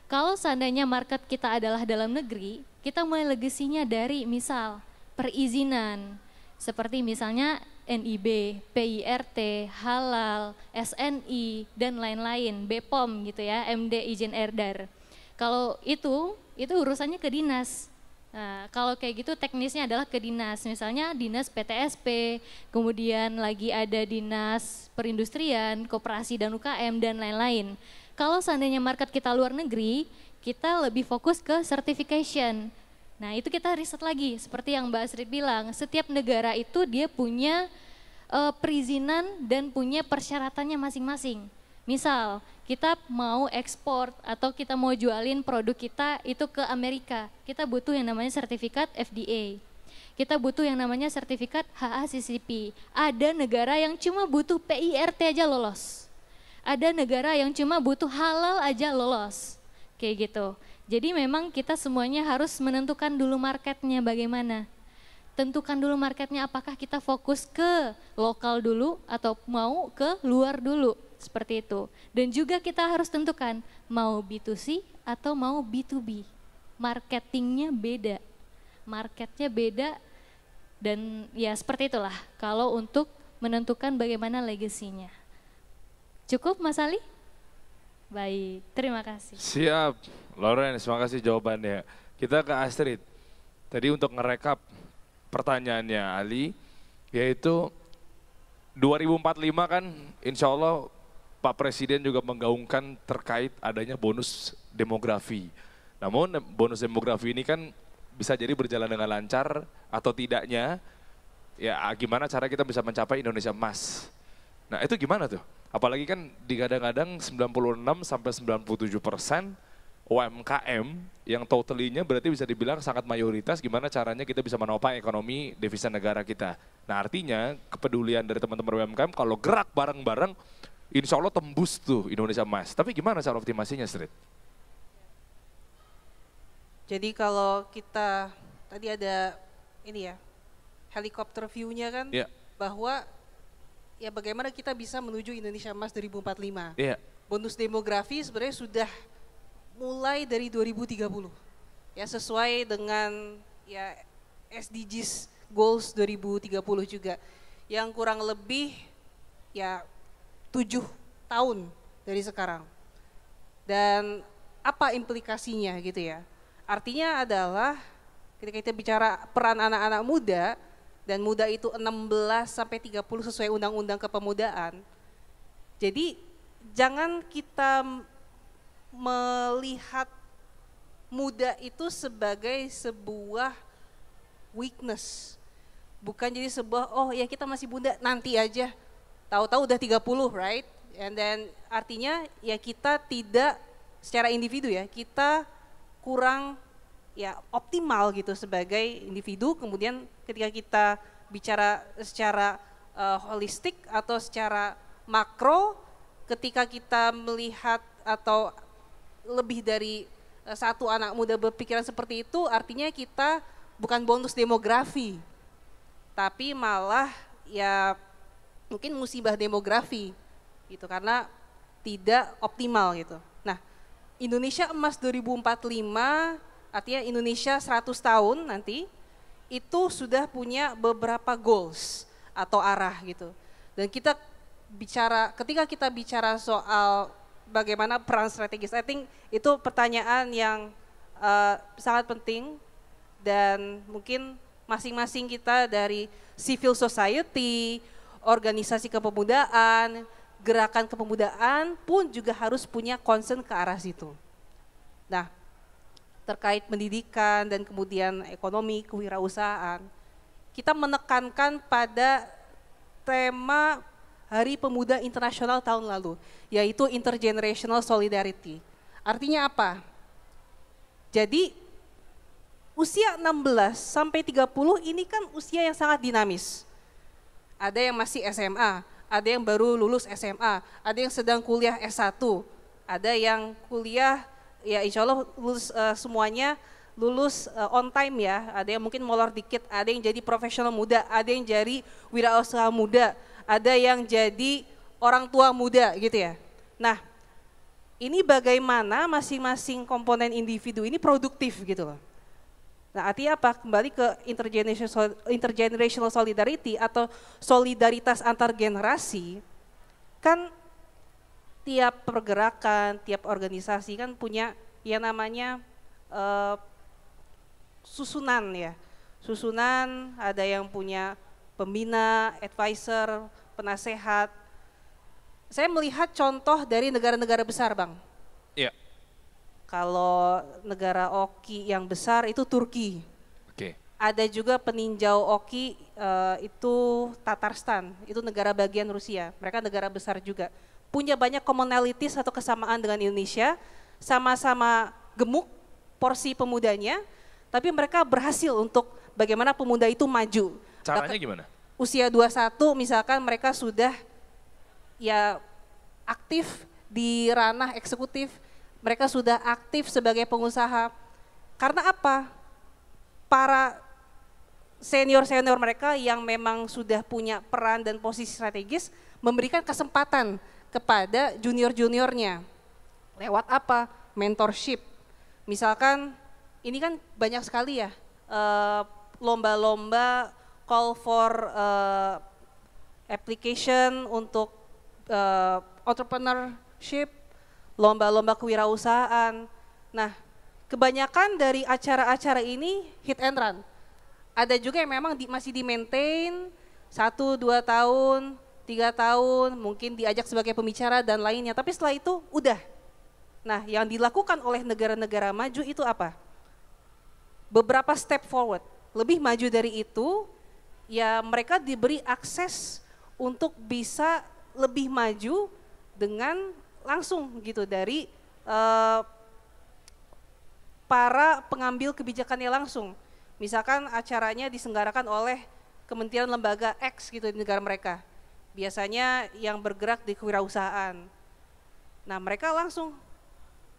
Kalau seandainya market kita adalah dalam negeri, kita mulai legasinya dari misal perizinan, seperti misalnya NIB, PIRT, Halal, SNI, dan lain-lain, BPOM gitu ya, MD izin edar. Kalau itu urusannya ke dinas. Nah, kalau kayak gitu teknisnya adalah ke dinas, misalnya dinas PTSP, kemudian lagi ada dinas perindustrian, koperasi dan UKM dan lain-lain. Kalau seandainya market kita luar negeri, kita lebih fokus ke certification. Nah, itu kita riset lagi, seperti yang Mbak Astrid bilang, setiap negara itu dia punya perizinan dan punya persyaratannya masing-masing. Misal, kita mau ekspor atau kita mau jualin produk kita itu ke Amerika, kita butuh yang namanya sertifikat FDA. Kita butuh yang namanya sertifikat HACCP. Ada negara yang cuma butuh PIRT aja lolos. Ada negara yang cuma butuh halal aja lolos. Kayak gitu. Jadi memang kita semuanya harus menentukan dulu marketnya bagaimana. Tentukan dulu marketnya, apakah kita fokus ke lokal dulu atau mau ke luar dulu. Seperti itu. Dan juga kita harus tentukan mau B2C atau mau B2B. Marketingnya beda. Marketnya beda dan ya seperti itulah kalau untuk menentukan bagaimana legasinya. Cukup Mas Ali? Baik, terima kasih. Siap, Lawrence, terima kasih jawabannya. Kita ke Astrid. Tadi untuk ngerekap pertanyaannya Ali, yaitu 2045 kan insya Allah Pak Presiden juga menggaungkan terkait adanya bonus demografi. Namun bonus demografi ini kan bisa jadi berjalan dengan lancar atau tidaknya, ya gimana cara kita bisa mencapai Indonesia Emas. Nah itu gimana tuh? Apalagi kan digadang-gadang 96-97% UMKM yang totalinya berarti bisa dibilang sangat mayoritas, gimana caranya kita bisa menopang ekonomi devisa negara kita. Nah artinya kepedulian dari teman-teman UMKM kalau gerak bareng-bareng, insya Allah tembus tuh Indonesia Emas. Tapi gimana cara optimasinya, Street? Jadi kalau kita, tadi ada ini ya, helikopter view-nya kan, bahwa ya bagaimana kita bisa menuju Indonesia Emas 2045. Bonus demografi sebenarnya sudah mulai dari 2030. Ya sesuai dengan ya SDGs Goals 2030 juga. Yang kurang lebih ya 7 tahun dari sekarang. Dan apa implikasinya gitu ya? Artinya adalah ketika kita bicara peran anak-anak muda, dan muda itu 16-30 sesuai undang-undang kepemudaan. Jadi jangan kita melihat muda itu sebagai sebuah weakness. Bukan jadi sebuah, oh ya kita masih muda nanti aja. Tahu-tahu udah 30, right? And then artinya ya kita tidak secara individu ya, kita kurang ya optimal gitu sebagai individu. Kemudian ketika kita bicara secara holistik atau secara makro, ketika kita melihat atau lebih dari satu anak muda berpikiran seperti itu, artinya kita bukan bonus demografi, tapi malah ya mungkin musibah demografi gitu karena tidak optimal gitu. Nah, Indonesia Emas 2045 artinya Indonesia 100 tahun nanti itu sudah punya beberapa goals atau arah gitu. Dan ketika kita bicara soal bagaimana peran strategis, I think itu pertanyaan yang sangat penting dan mungkin masing-masing kita dari civil society, organisasi kepemudaan, gerakan kepemudaan pun juga harus punya concern ke arah situ. Nah, terkait pendidikan dan kemudian ekonomi, kewirausahaan, kita menekankan pada tema Hari Pemuda Internasional tahun lalu, yaitu Intergenerational Solidarity. Artinya apa? Jadi usia 16 sampai 30 ini kan usia yang sangat dinamis. Ada yang masih SMA, ada yang baru lulus SMA, ada yang sedang kuliah S1, ada yang kuliah ya insya Allah lulus semuanya lulus on time ya, ada yang mungkin molor dikit, ada yang jadi profesional muda, ada yang jadi wirausaha muda, ada yang jadi orang tua muda gitu ya. Nah, ini bagaimana masing-masing komponen individu ini produktif gitu loh. Nah, artinya apa? Kembali ke intergenerational solidarity atau solidaritas antar generasi, kan tiap pergerakan, tiap organisasi kan punya yang namanya susunan ya. Susunan, ada yang punya pembina, advisor, penasehat. Saya melihat contoh dari negara-negara besar, Bang. Iya. Kalau negara oki yang besar itu Turki. Oke. Ada juga peninjau oki itu Tatarstan, itu negara bagian Rusia. Mereka negara besar juga. Punya banyak commonalities atau kesamaan dengan Indonesia, sama-sama gemuk porsi pemudanya, tapi mereka berhasil untuk bagaimana pemuda itu maju. Caranya gimana? Usia 21 misalkan mereka sudah ya aktif di ranah eksekutif, mereka sudah aktif sebagai pengusaha. Karena apa? Para senior-senior mereka yang memang sudah punya peran dan posisi strategis memberikan kesempatan kepada junior-juniornya. Lewat apa? Mentorship. Misalkan ini kan banyak sekali ya lomba-lomba call for application untuk entrepreneurship, lomba-lomba kewirausahaan. Nah, kebanyakan dari acara-acara ini hit and run. Ada juga yang memang masih di-maintain 1, 2 tahun, 3 tahun, mungkin diajak sebagai pembicara dan lainnya. Tapi setelah itu udah. Nah, yang dilakukan oleh negara-negara maju itu apa? Beberapa step forward. Lebih maju dari itu, ya mereka diberi akses untuk bisa lebih maju dengan langsung gitu dari para pengambil kebijakannya langsung. Misalkan acaranya diselenggarakan oleh kementerian lembaga X gitu di negara mereka. Biasanya yang bergerak di kewirausahaan. Nah, mereka langsung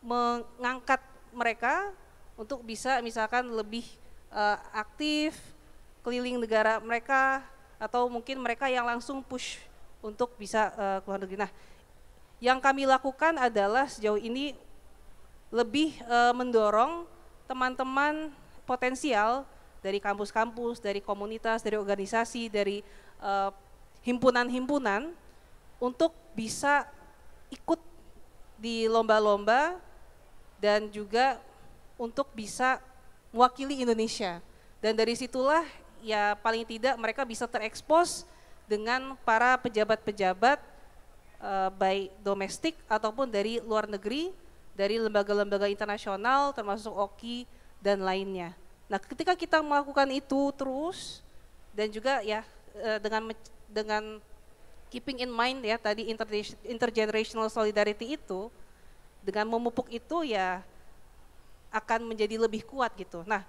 mengangkat mereka untuk bisa misalkan lebih aktif keliling negara mereka, atau mungkin mereka yang langsung push untuk bisa ke luar negeri. Nah, yang kami lakukan adalah sejauh ini lebih mendorong teman-teman potensial dari kampus-kampus, dari komunitas, dari organisasi, dari himpunan-himpunan untuk bisa ikut di lomba-lomba dan juga untuk bisa mewakili Indonesia. Dan dari situlah ya paling tidak mereka bisa terekspos dengan para pejabat-pejabat baik domestik ataupun dari luar negeri, dari lembaga-lembaga internasional termasuk OKI dan lainnya. Nah, ketika kita melakukan itu terus dan juga ya dengan keeping in mind ya tadi intergenerational solidarity itu, dengan memupuk itu ya akan menjadi lebih kuat gitu. Nah,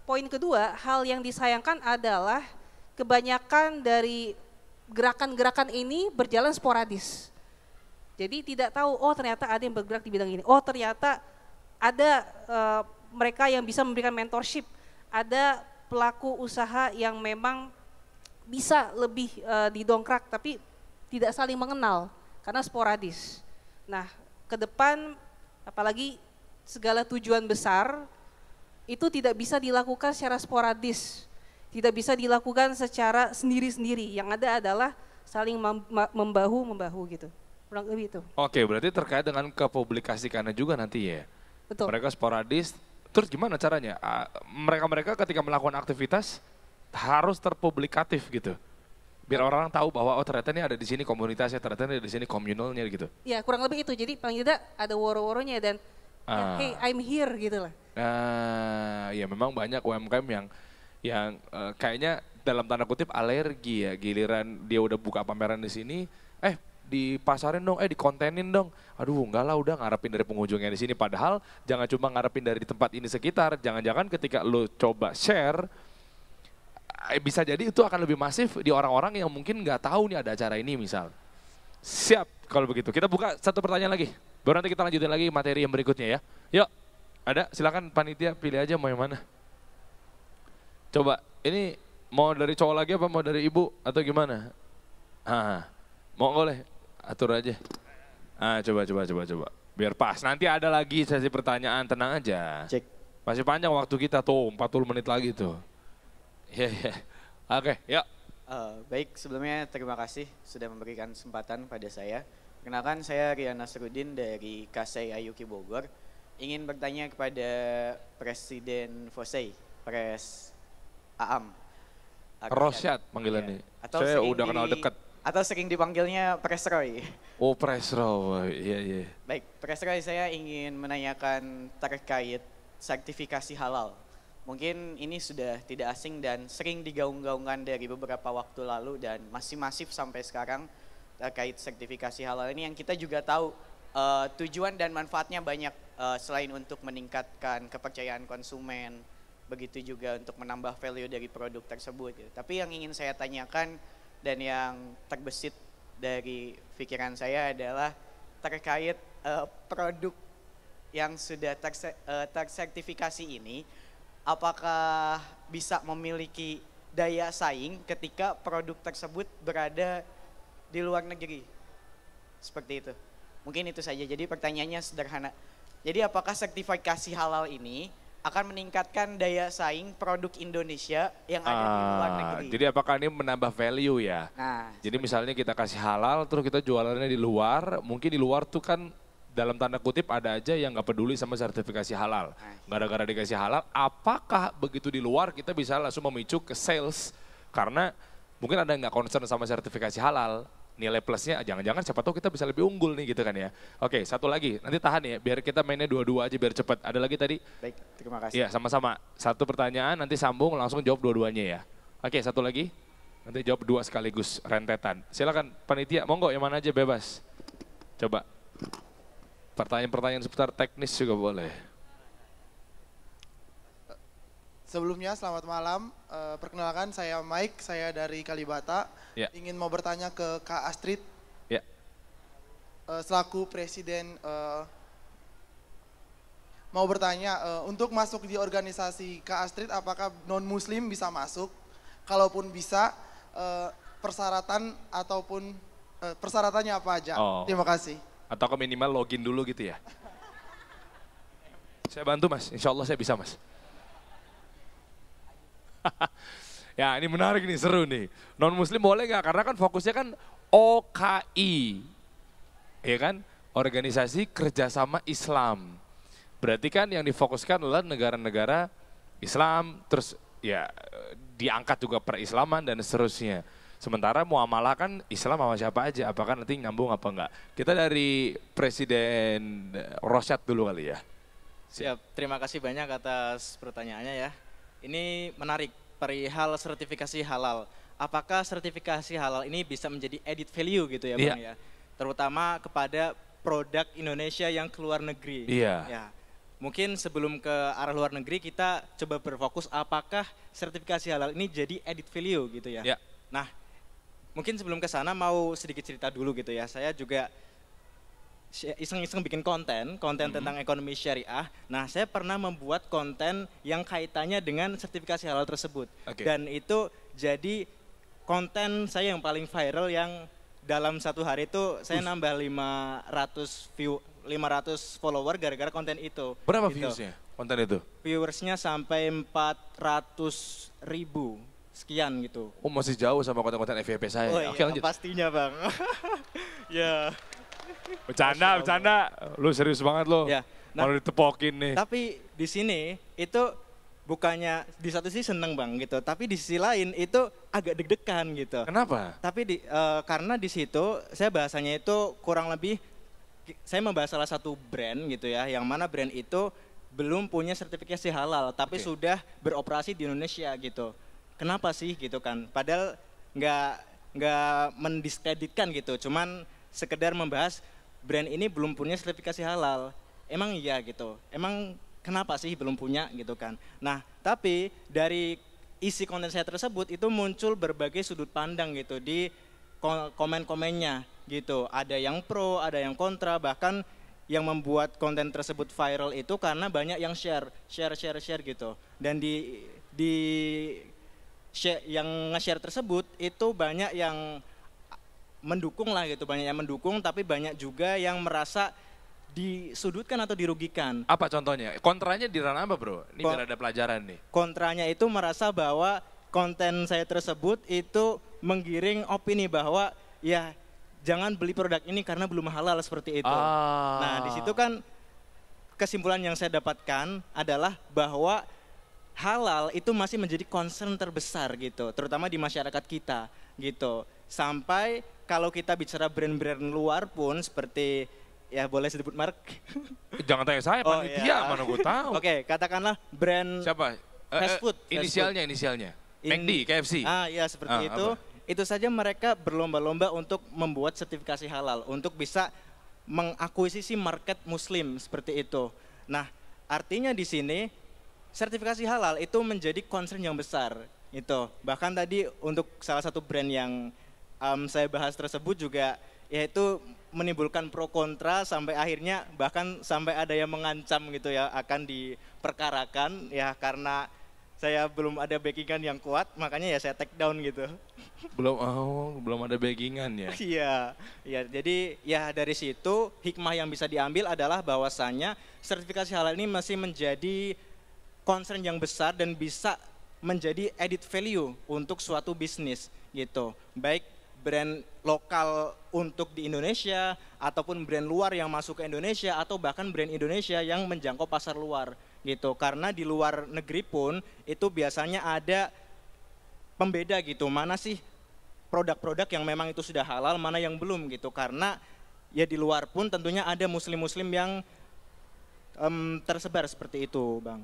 poin kedua, hal yang disayangkan adalah kebanyakan dari gerakan-gerakan ini berjalan sporadis. Jadi tidak tahu, oh ternyata ada yang bergerak di bidang ini, oh ternyata ada mereka yang bisa memberikan mentorship, ada pelaku usaha yang memang bisa lebih didongkrak tapi tidak saling mengenal karena sporadis. Nah, ke depan apalagi segala tujuan besar itu tidak bisa dilakukan secara sporadis, tidak bisa dilakukan secara sendiri-sendiri. Yang ada adalah saling membahu-membahu gitu. Kurang lebih itu. Oke, berarti terkait dengan kepublikasikannya juga nanti ya. Betul. Mereka sporadis, terus gimana caranya? Mereka-mereka ketika melakukan aktivitas harus terpublikatif gitu. Biar orang tahu bahwa oh ternyata ini ada di sini komunitasnya, ternyata ini ada di sini komunalnya gitu. Ya kurang lebih itu, jadi paling tidak ada woro-woronya dan ya, hey I'm here gitu lah. Ya memang banyak UMKM yang kayaknya dalam tanda kutip alergi ya, giliran dia udah buka pameran di sini, dipasarin dong, dikontenin dong. Aduh enggak lah, udah ngarepin dari pengunjungnya di sini. Padahal jangan cuma ngarepin dari tempat ini sekitar, jangan-jangan ketika lo coba share, bisa jadi itu akan lebih masif di orang-orang yang mungkin nggak tahu nih ada acara ini misal. Siap kalau begitu. Kita buka satu pertanyaan lagi. Baru nanti kita lanjutin lagi materi yang berikutnya ya. Yuk, ada silakan panitia pilih aja mau yang mana. Coba, ini mau dari cowok lagi apa mau dari ibu atau gimana? Mau boleh atur aja. Coba. Biar pas. Nanti ada lagi sesi pertanyaan, tenang aja. Cek. Masih panjang waktu kita tuh, 40 menit lagi tuh. Iya. Oke, yuk. Baik, sebelumnya terima kasih sudah memberikan kesempatan pada saya. Kenalkan saya Rian Nasruddin dari KSEI Ayuki Bogor. Ingin bertanya kepada Presiden FOSEI, Pres Aam. Rosyad panggilannya. Atau saya udah kenal dekat. Atau sering dipanggilnya Pres Roy. Oh Pres Roy, iya. Baik, Pres Roy, saya ingin menanyakan terkait sertifikasi halal. Mungkin ini sudah tidak asing dan sering digaung-gaungkan dari beberapa waktu lalu dan masih masif sampai sekarang terkait sertifikasi halal ini yang kita juga tahu tujuan dan manfaatnya banyak selain untuk meningkatkan kepercayaan konsumen, begitu juga untuk menambah value dari produk tersebut. Tapi yang ingin saya tanyakan dan yang terbesit dari pikiran saya adalah terkait produk yang sudah tersertifikasi ini, apakah bisa memiliki daya saing ketika produk tersebut berada di luar negeri? Seperti itu. Mungkin itu saja. Jadi pertanyaannya sederhana. Jadi apakah sertifikasi halal ini akan meningkatkan daya saing produk Indonesia yang ada di luar negeri? Jadi apakah ini menambah value ya? Nah, jadi misalnya kita kasih halal terus kita jualannya di luar, mungkin di luar tuh kan dalam tanda kutip ada aja yang nggak peduli sama sertifikasi halal. Gara-gara dikasih halal, apakah begitu di luar kita bisa langsung memicu ke sales? Karena mungkin ada yang nggak concern sama sertifikasi halal, nilai plusnya jangan-jangan siapa tahu kita bisa lebih unggul nih gitu kan ya. Oke, satu lagi, nanti tahan ya biar kita mainnya dua-dua aja biar cepat. Ada lagi tadi? Baik, terima kasih. Iya, sama-sama. Satu pertanyaan nanti sambung langsung jawab dua-duanya ya. Oke, satu lagi. Nanti jawab dua sekaligus rentetan. Silakan panitia, monggo yang mana aja bebas. Coba. Pertanyaan-pertanyaan seputar teknis juga boleh. Sebelumnya selamat malam, perkenalkan saya Mike, saya dari Kalibata. Ya. Ingin mau bertanya ke Kak Astrid. Ya. Selaku Presiden, mau bertanya, untuk masuk di organisasi Kak Astrid apakah non-muslim bisa masuk? Kalaupun bisa, persyaratan ataupun persyaratannya apa aja? Terima kasih. Atau ke minimal login dulu gitu ya. Saya bantu mas, insya Allah saya bisa mas. Ya ini menarik nih, seru nih. Non muslim boleh nggak? Karena kan fokusnya kan OKI. Ya kan? Organisasi Kerjasama Islam. Berarti kan yang difokuskan adalah negara-negara Islam, terus ya diangkat juga perislaman dan seterusnya. Sementara muamalah kan Islam sama siapa aja, apakah nanti nyambung apa enggak. Kita dari Presiden Rosyad dulu kali ya. Siap, terima kasih banyak atas pertanyaannya ya. Ini menarik, perihal sertifikasi halal. Apakah sertifikasi halal ini bisa menjadi added value gitu ya Bang ya? Terutama kepada produk Indonesia yang keluar negeri. Iya. Ya. Mungkin sebelum ke arah luar negeri kita coba berfokus apakah sertifikasi halal ini jadi added value gitu ya. Ya. Nah, mungkin sebelum ke sana mau sedikit cerita dulu gitu ya. Saya juga iseng-iseng bikin konten tentang ekonomi syariah. Nah, saya pernah membuat konten yang kaitannya dengan sertifikasi halal tersebut. Dan itu jadi konten saya yang paling viral yang dalam satu hari itu saya nambah 500 follower gara-gara konten itu. Berapa viewsnya konten itu? Viewersnya sampai 400 ribu sekian gitu. Oh, masih jauh sama konten-konten FYP saya. Oh Oke, iya, lanjut. pastinya Bang. Ya. Bercanda. Lu serius banget lo. Ya. Nah, kalau ditepokin nih. Tapi di sini itu bukannya di satu sisi seneng Bang gitu, tapi di sisi lain itu agak deg-degan gitu. Kenapa? Tapi karena di situ saya bahasanya itu kurang lebih saya membahas salah satu brand gitu ya, yang mana brand itu belum punya sertifikasi halal, tapi sudah beroperasi di Indonesia gitu. Kenapa sih gitu kan? Padahal nggak mendiskreditkan gitu, cuman sekedar membahas brand ini belum punya sertifikasi halal. Emang iya gitu. Emang kenapa sih belum punya gitu kan? Nah, tapi dari isi konten saya tersebut itu muncul berbagai sudut pandang gitu di komen-komennya gitu. Ada yang pro, ada yang kontra, bahkan yang membuat konten tersebut viral itu karena banyak yang share gitu. Dan yang nge-share tersebut itu banyak yang mendukung lah gitu, banyak yang mendukung, tapi banyak juga yang merasa disudutkan atau dirugikan. Apa contohnya? Kontranya di ranah apa bro? Ini biar ada pelajaran nih. Kontranya itu merasa bahwa konten saya tersebut itu menggiring opini bahwa ya jangan beli produk ini karena belum halal seperti itu. Nah di situ kan kesimpulan yang saya dapatkan adalah bahwa halal itu masih menjadi concern terbesar gitu, terutama di masyarakat kita gitu. Sampai kalau kita bicara brand-brand luar pun seperti, ya boleh sebut merek? Jangan tanya saya, panitia mana gue tahu. Oke, katakanlah brand siapa? Fast food. Inisialnya. McD, KFC. Ya seperti itu. Apa? Itu saja mereka berlomba-lomba untuk membuat sertifikasi halal, untuk bisa mengakuisisi market muslim seperti itu. Nah, artinya di sini sertifikasi halal itu menjadi concern yang besar. Itu. Bahkan tadi untuk salah satu brand yang saya bahas tersebut juga yaitu menimbulkan pro kontra sampai akhirnya bahkan sampai ada yang mengancam gitu ya akan diperkarakan ya karena saya belum ada backingan yang kuat, makanya ya saya take down gitu. Belum ada backingan ya? Iya, jadi ya dari situ hikmah yang bisa diambil adalah bahwasannya sertifikasi halal ini masih menjadi concern yang besar dan bisa menjadi added value untuk suatu bisnis gitu. Baik brand lokal untuk di Indonesia ataupun brand luar yang masuk ke Indonesia atau bahkan brand Indonesia yang menjangkau pasar luar gitu. Karena di luar negeri pun itu biasanya ada pembeda gitu, mana sih produk-produk yang memang itu sudah halal, mana yang belum gitu. Karena ya di luar pun tentunya ada muslim-muslim yang tersebar seperti itu, Bang.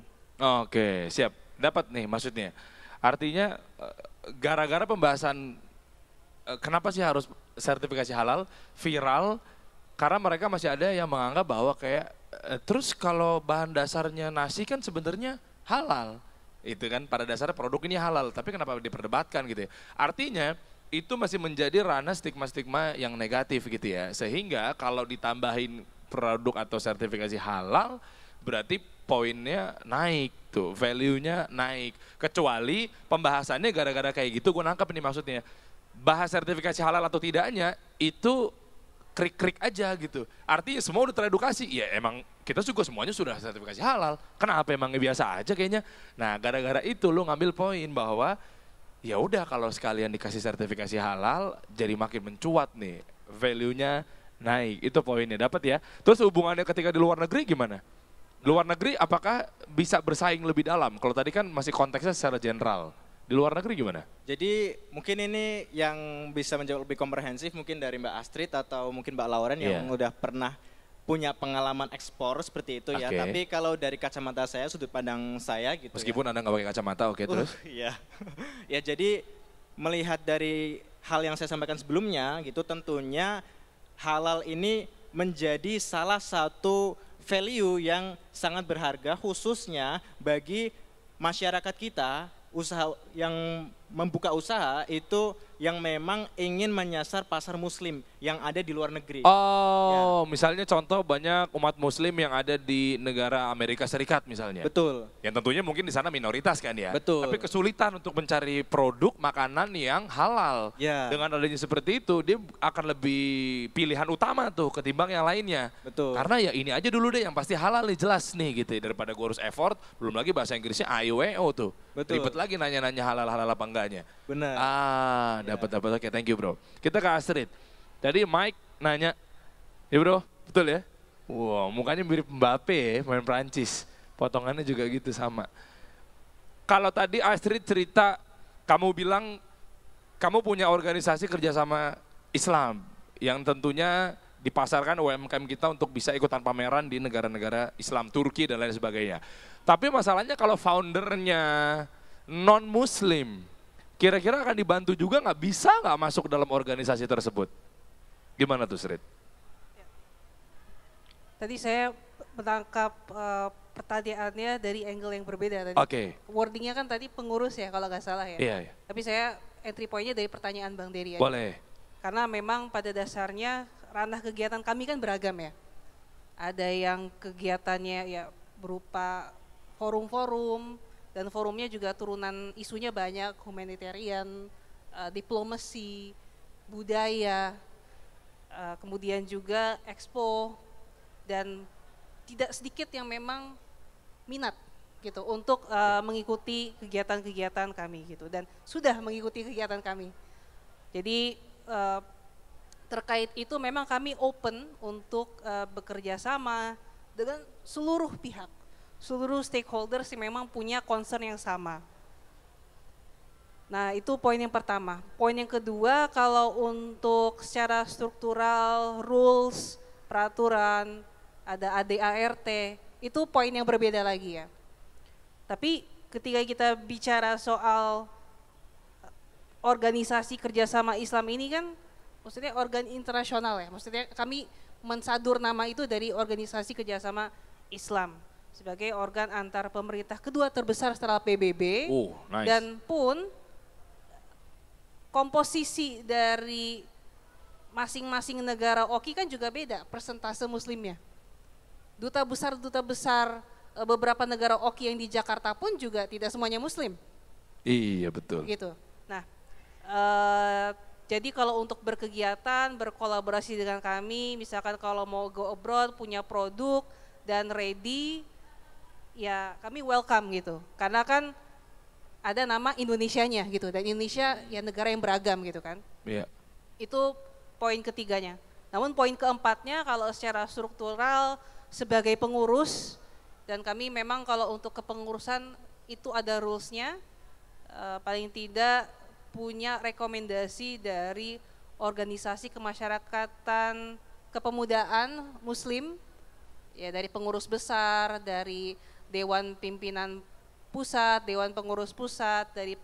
Oke, siap. Dapat nih maksudnya. Artinya gara-gara pembahasan kenapa sih harus sertifikasi halal viral, karena mereka masih ada yang menganggap bahwa kayak terus kalau bahan dasarnya nasi kan sebenarnya halal. Itu kan pada dasarnya produk ini halal, tapi kenapa diperdebatkan gitu ya. Artinya itu masih menjadi ranah stigma-stigma yang negatif gitu ya. Sehingga kalau ditambahin produk atau sertifikasi halal berarti poinnya naik tuh, value-nya naik. Kecuali pembahasannya gara-gara kayak gitu, gue nangkep ini maksudnya. Bahas sertifikasi halal atau tidaknya itu krik-krik aja gitu. Artinya semua udah teredukasi, ya emang kita juga semuanya sudah sertifikasi halal. Kenapa emangnya biasa aja kayaknya. Nah gara-gara itu lu ngambil poin bahwa ya udah kalau sekalian dikasih sertifikasi halal jadi makin mencuat nih. Value-nya naik, itu poinnya dapat ya. Terus hubungannya ketika di luar negeri gimana? Luar negeri apakah bisa bersaing lebih dalam? Kalau tadi kan masih konteksnya secara general. Di luar negeri gimana? Jadi mungkin ini yang bisa menjawab lebih komprehensif mungkin dari Mbak Astrid atau mungkin Mbak Lauren yang udah pernah punya pengalaman ekspor seperti itu ya. Tapi kalau dari kacamata saya, sudut pandang saya gitu. Meskipun Anda nggak pakai kacamata, terus? Iya. Ya jadi melihat dari hal yang saya sampaikan sebelumnya gitu, tentunya halal ini menjadi salah satu value yang sangat berharga khususnya bagi masyarakat kita, usaha yang membuka usaha itu yang memang ingin menyasar pasar muslim yang ada di luar negeri. Oh, misalnya contoh banyak umat muslim yang ada di negara Amerika Serikat misalnya. Betul. Yang tentunya mungkin di sana minoritas kan ya. Betul. Tapi kesulitan untuk mencari produk makanan yang halal. Ya. Dengan adanya seperti itu, dia akan lebih pilihan utama tuh ketimbang yang lainnya. Betul. Karena ya ini aja dulu deh yang pasti halal nih, jelas nih gitu ya. Daripada gue harus effort, belum lagi bahasa Inggrisnya AIWO tuh. Betul. Ribet lagi nanya-nanya halal-halal apa enggaknya. Benar. Dapat. Oke, thank you bro. Kita ke Astrid. Tadi Mike nanya, ya bro, betul ya? Wow, mukanya mirip Mbappe ya, main Prancis. Potongannya juga gitu sama. Kalau tadi Astrid cerita, kamu bilang kamu punya organisasi kerjasama Islam yang tentunya dipasarkan UMKM kita untuk bisa ikutan pameran di negara-negara Islam, Turki dan lain sebagainya. Tapi masalahnya kalau foundernya non-Muslim, kira-kira akan dibantu juga nggak, bisa nggak masuk dalam organisasi tersebut? Gimana tuh Srit? Tadi saya menangkap pertanyaannya dari angle yang berbeda tadi. Oke. Wordingnya kan tadi pengurus ya kalau nggak salah ya. Iya. Tapi saya entry pointnya dari pertanyaan Bang Dery aja. Boleh. Karena memang pada dasarnya ranah kegiatan kami kan beragam ya. Ada yang kegiatannya ya berupa forum-forum, dan forumnya juga turunan isunya banyak, humanitarian, diplomasi, budaya, kemudian juga expo, dan tidak sedikit yang memang minat gitu untuk mengikuti kegiatan-kegiatan kami gitu, dan sudah mengikuti kegiatan kami. Jadi terkait itu memang kami open untuk bekerja sama dengan seluruh pihak, seluruh stakeholders yang memang punya concern yang sama. Nah itu poin yang pertama. Poin yang kedua, kalau untuk secara struktural, rules, peraturan, ada ADART, itu poin yang berbeda lagi ya. Tapi ketika kita bicara soal organisasi kerjasama Islam ini kan, maksudnya organ internasional ya, maksudnya kami mensadur nama itu dari organisasi kerjasama Islam sebagai organ antar pemerintah kedua terbesar setelah PBB, Nice. dan pun komposisi dari masing-masing negara OKI kan juga beda persentase muslimnya. Duta besar beberapa negara OKI yang di Jakarta pun juga tidak semuanya muslim. Iya betul. Gitu. Nah, jadi kalau untuk berkegiatan, berkolaborasi dengan kami, misalkan kalau mau go abroad, punya produk dan ready, ya kami welcome gitu. Karena kan ada nama Indonesianya gitu, dan Indonesia ya negara yang beragam gitu kan. Iya. Itu poin ketiganya. Namun poin keempatnya, kalau secara struktural sebagai pengurus, dan kami memang kalau untuk kepengurusan itu ada rulesnya, paling tidak punya rekomendasi dari organisasi kemasyarakatan kepemudaan muslim, ya dari pengurus besar, dari Dewan Pimpinan Pusat, Dewan Pengurus Pusat, dari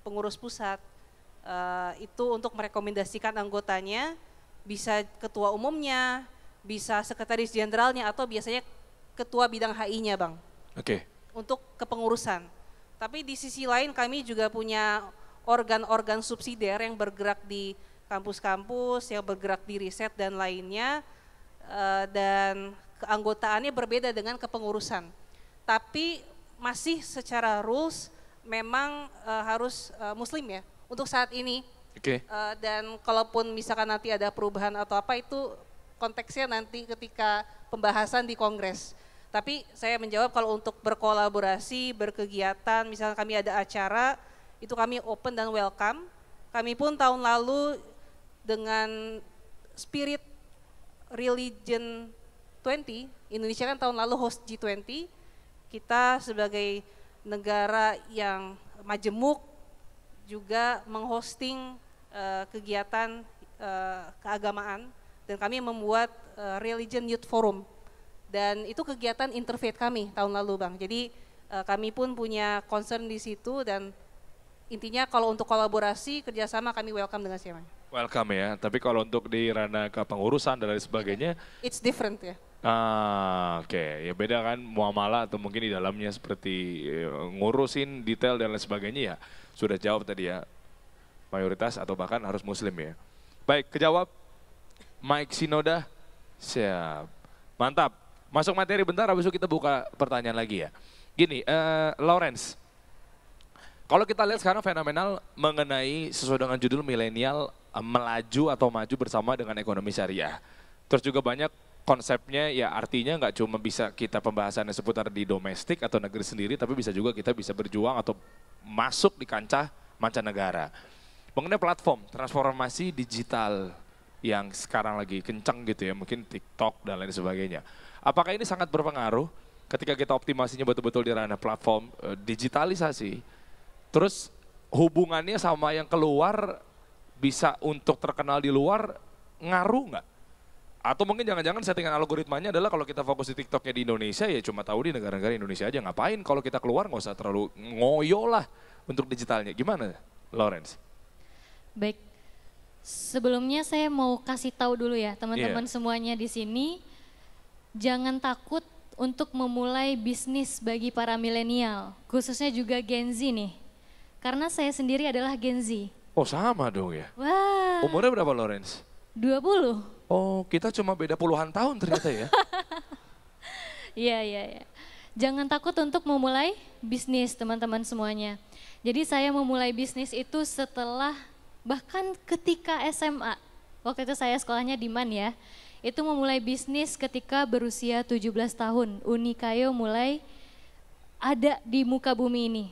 pengurus pusat, itu untuk merekomendasikan anggotanya, bisa ketua umumnya, bisa sekretaris jenderalnya, atau biasanya ketua bidang HI-nya Bang. Oke. Untuk kepengurusan. Tapi di sisi lain kami juga punya organ-organ subsidiar yang bergerak di kampus-kampus, yang bergerak di riset dan lainnya, dan keanggotaannya berbeda dengan kepengurusan. Tapi masih secara rules memang harus muslim ya untuk saat ini. Oke. Dan kalaupun misalkan nanti ada perubahan atau apa, itu konteksnya nanti ketika pembahasan di Kongres. Tapi saya menjawab kalau untuk berkolaborasi, berkegiatan, misalnya kami ada acara, itu kami open dan welcome. Kami pun tahun lalu dengan spirit Religion 20, Indonesia kan tahun lalu host G20, kita sebagai negara yang majemuk juga menghosting kegiatan keagamaan, dan kami membuat Religion Youth Forum, dan itu kegiatan interfaith kami tahun lalu Bang. Jadi kami pun punya concern di situ, dan intinya kalau untuk kolaborasi kerjasama kami welcome dengan siapa. Welcome ya, tapi kalau untuk di ranah kepengurusan dan lain sebagainya, It's different ya. Oke, ya beda kan muamalah atau mungkin di dalamnya seperti ngurusin detail dan lain sebagainya ya. Sudah jawab tadi ya, mayoritas atau bahkan harus muslim ya. Baik, kejawab. Mike Sinoda, siap. Mantap, masuk materi bentar, habis itu kita buka pertanyaan lagi ya. Gini, Lawrence, kalau kita lihat sekarang fenomenal mengenai sesuai dengan judul milenial melaju atau maju bersama dengan ekonomi syariah. Terus juga banyak konsepnya ya artinya nggak cuma bisa kita pembahasannya seputar di domestik atau negeri sendiri, tapi bisa juga kita bisa berjuang atau masuk di kancah mancanegara. Mengenai platform transformasi digital yang sekarang lagi kencang gitu ya, mungkin TikTok dan lain sebagainya. Apakah ini sangat berpengaruh ketika kita optimasinya betul-betul di ranah platform digitalisasi, terus hubungannya sama yang keluar bisa untuk terkenal di luar ngaruh nggak? Atau mungkin jangan-jangan settingan algoritmanya adalah kalau kita fokus di TikToknya di Indonesia ya cuma tahu di negara-negara Indonesia aja, ngapain kalau kita keluar nggak usah terlalu ngoyo lah untuk digitalnya. Gimana Lawrence? Baik, sebelumnya saya mau kasih tahu dulu ya teman-teman semuanya di sini, jangan takut untuk memulai bisnis bagi para milenial, khususnya juga Gen Z nih. Karena saya sendiri adalah Gen Z. Oh sama dong ya. Wah. Umurnya berapa Lawrence? 20. Oh, kita cuma beda puluhan tahun ternyata ya. Iya. Jangan takut untuk memulai bisnis teman-teman semuanya. Jadi saya memulai bisnis itu setelah bahkan ketika SMA. Waktu itu saya sekolahnya di MAN ya. Itu memulai bisnis ketika berusia 17 tahun. Unikayo mulai ada di muka bumi ini.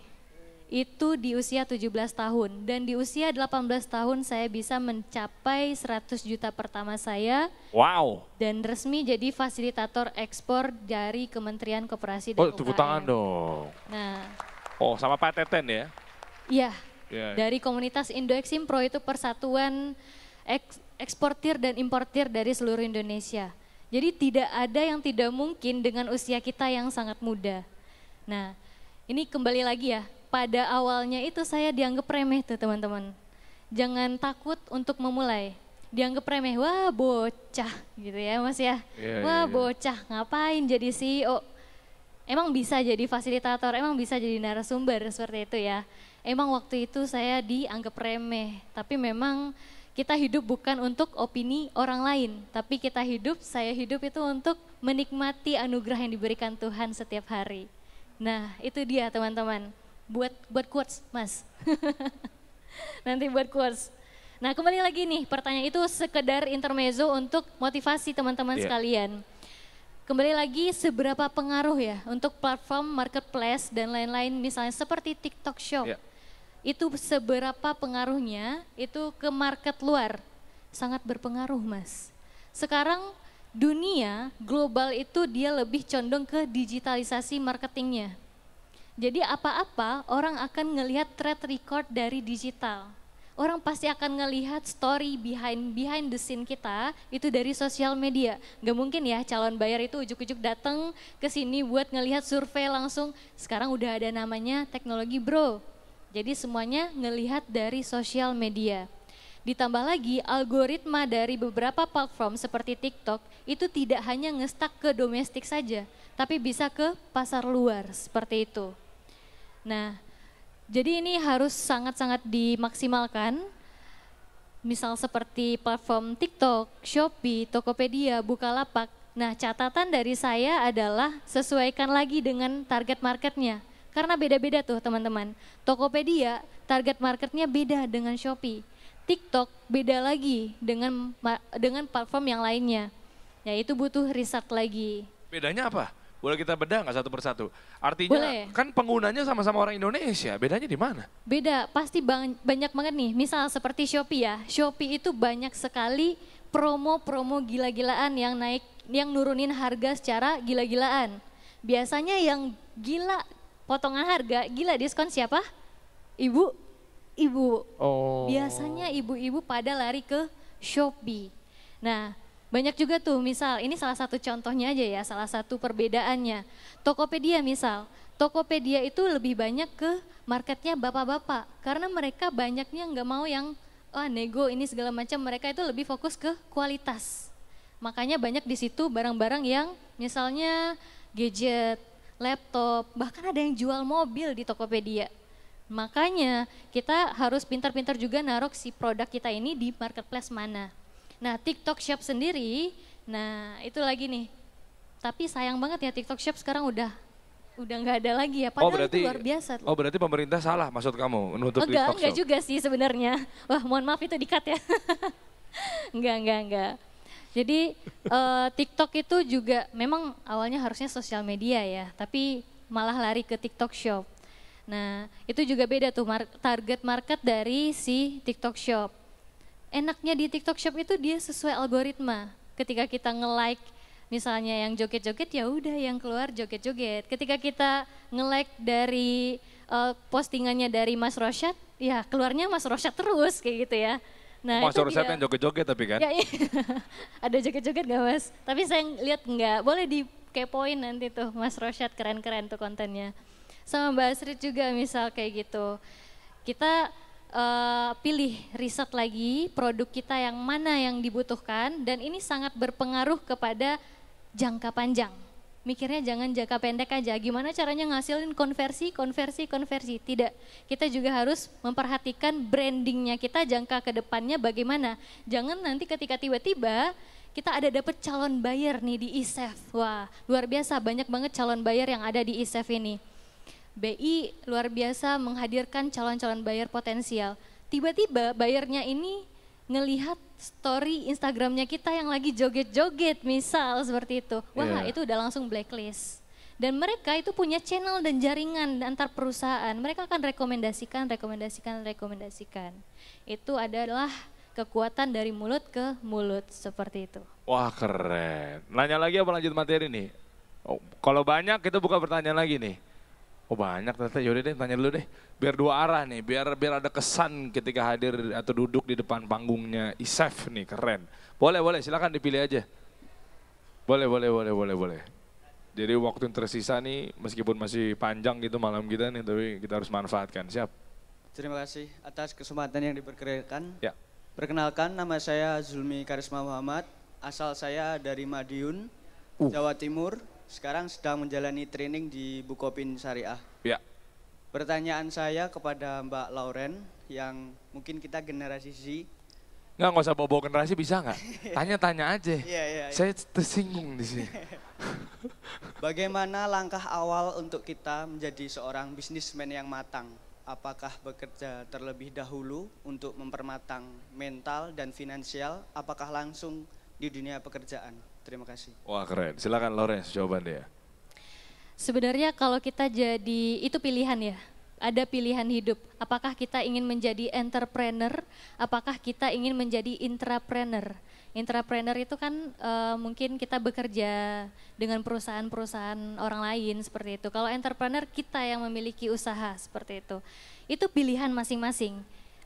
Itu di usia 17 tahun dan di usia 18 tahun saya bisa mencapai 100 juta pertama saya. Wow. Dan resmi jadi fasilitator ekspor dari Kementerian Koperasi dan Oh, UKM. tepuk tangan dong. Nah. Oh, sama Pak Teten ya? Iya. Yeah. Dari komunitas Indo-Eksimpro itu persatuan eksportir dan importir dari seluruh Indonesia. Jadi tidak ada yang tidak mungkin dengan usia kita yang sangat muda. Nah, ini kembali lagi ya. Pada awalnya itu saya dianggap remeh tuh teman-teman. Jangan takut untuk memulai. Dianggap remeh, wah bocah gitu ya mas ya. Wah bocah ngapain jadi CEO. Emang bisa jadi fasilitator, emang bisa jadi narasumber seperti itu ya. Emang waktu itu saya dianggap remeh. Tapi memang kita hidup bukan untuk opini orang lain. Tapi saya hidup itu untuk menikmati anugerah yang diberikan Tuhan setiap hari. Nah itu dia teman-teman. Buat quotes mas. Nanti buat quotes. Nah kembali lagi nih pertanyaan itu sekedar intermezzo untuk motivasi teman-teman sekalian. Kembali lagi seberapa pengaruh ya untuk platform marketplace dan lain-lain misalnya seperti TikTok Shop. Itu seberapa pengaruhnya itu ke market luar. Sangat berpengaruh mas. Sekarang dunia global itu dia lebih condong ke digitalisasi marketingnya. Jadi apa-apa orang akan ngelihat track record dari digital. Orang pasti akan ngelihat story behind the scene kita itu dari sosial media. Gak mungkin ya calon bayar itu ujuk-ujuk datang ke sini buat ngelihat survei langsung. Sekarang udah ada namanya teknologi bro. Jadi semuanya ngelihat dari sosial media. Ditambah lagi algoritma dari beberapa platform seperti TikTok itu tidak hanya ngestak ke domestik saja. Tapi bisa ke pasar luar seperti itu. Nah, jadi ini harus sangat-sangat dimaksimalkan. Misal seperti platform TikTok, Shopee, Tokopedia, Bukalapak. Nah, catatan dari saya adalah sesuaikan lagi dengan target marketnya. Karena beda-beda tuh teman-teman. Tokopedia target marketnya beda dengan Shopee. TikTok beda lagi dengan platform yang lainnya. Ya itu butuh riset lagi. Bedanya apa? Boleh kita bedah nggak satu persatu? Artinya boleh. Kan penggunanya sama-sama orang Indonesia, bedanya di mana? Beda, pasti banyak banget nih. Misal seperti Shopee ya, Shopee itu banyak sekali promo-promo gila-gilaan yang nurunin harga secara gila-gilaan. Biasanya yang gila potongan harga, gila diskon siapa? Ibu. Oh. Biasanya ibu-ibu pada lari ke Shopee. Nah, banyak juga tuh misal, ini salah satu contohnya aja ya, salah satu perbedaannya. Tokopedia misal, Tokopedia itu lebih banyak ke marketnya bapak-bapak. Karena mereka banyaknya nggak mau yang nego ini segala macam, mereka itu lebih fokus ke kualitas. Makanya banyak di situ barang-barang yang misalnya gadget, laptop, bahkan ada yang jual mobil di Tokopedia. Makanya kita harus pintar-pintar juga naruh si produk kita ini di marketplace mana. Nah, TikTok Shop sendiri, nah itu lagi nih. Tapi sayang banget ya TikTok Shop sekarang udah nggak ada lagi ya. Padahal itu luar biasa. Oh berarti pemerintah salah maksud kamu menutup TikTok Shop? Enggak juga sih sebenarnya. Wah mohon maaf itu di-cut ya. Enggak. Jadi TikTok itu juga memang awalnya harusnya sosial media ya. Tapi malah lari ke TikTok Shop. Nah itu juga beda tuh target market dari si TikTok Shop. Enaknya di TikTok Shop itu dia sesuai algoritma. Ketika kita nge-like misalnya yang joget-joget ya udah yang keluar joget-joget. Ketika kita nge-like dari postingannya dari Mas Rosyad, ya keluarnya Mas Rosyad terus kayak gitu ya. Nah, Mas Rosyad kan joget-joget tapi kan? Ya, iya. Ada joget-joget gak Mas? Tapi saya lihat enggak, boleh dikepoin nanti tuh Mas Rosyad keren-keren tuh kontennya. Sama Mbak Astrid juga misal kayak gitu. Kita pilih riset lagi produk kita yang mana yang dibutuhkan dan ini sangat berpengaruh kepada jangka panjang. Mikirnya jangan jangka pendek aja, gimana caranya ngasilin konversi. Tidak, kita juga harus memperhatikan brandingnya kita jangka ke depannya bagaimana. Jangan nanti ketika tiba-tiba kita ada dapet calon buyer nih di ISEF. Wah luar biasa, banyak banget calon buyer yang ada di ISEF ini. BI luar biasa menghadirkan calon-calon buyer potensial. Tiba-tiba bayarnya ini ngelihat story Instagramnya kita yang lagi joget-joget misal seperti itu. Wah itu udah langsung blacklist. Dan mereka itu punya channel dan jaringan antar perusahaan. Mereka akan rekomendasikan. Itu adalah kekuatan dari mulut ke mulut seperti itu. Wah keren. Nanya lagi apa lanjut materi nih? Oh, kalau banyak kita buka pertanyaan lagi nih. Oh banyak ternyata, yaudah deh tanya dulu deh. Biar dua arah nih, biar ada kesan ketika hadir atau duduk di depan panggungnya ISEF nih, keren. Boleh, silakan dipilih aja. Boleh. Jadi waktu yang tersisa nih, meskipun masih panjang gitu malam kita nih, tapi kita harus manfaatkan. Siap? Terima kasih atas kesempatan yang diperkenalkan. Ya. Perkenalkan, nama saya Zulmi Karisma Muhammad, asal saya dari Madiun, Jawa Timur. Sekarang sedang menjalani training di Bukopin Syariah. Ya. Pertanyaan saya kepada Mbak Lauren yang mungkin kita generasi Z. Nggak usah bawa generasi bisa nggak? Tanya-tanya aja. Iya. Saya tersinggung di sini. Bagaimana langkah awal untuk kita menjadi seorang bisnismen yang matang? Apakah bekerja terlebih dahulu untuk mempermatang mental dan finansial? Apakah langsung di dunia pekerjaan? Terima kasih. Wah keren, silakan Lawrence jawaban dia. Sebenarnya kalau kita itu pilihan ya, ada pilihan hidup. Apakah kita ingin menjadi entrepreneur, apakah kita ingin menjadi intrapreneur. Intrapreneur itu kan mungkin kita bekerja dengan perusahaan-perusahaan orang lain seperti itu. Kalau entrepreneur kita yang memiliki usaha seperti itu. Itu pilihan masing-masing.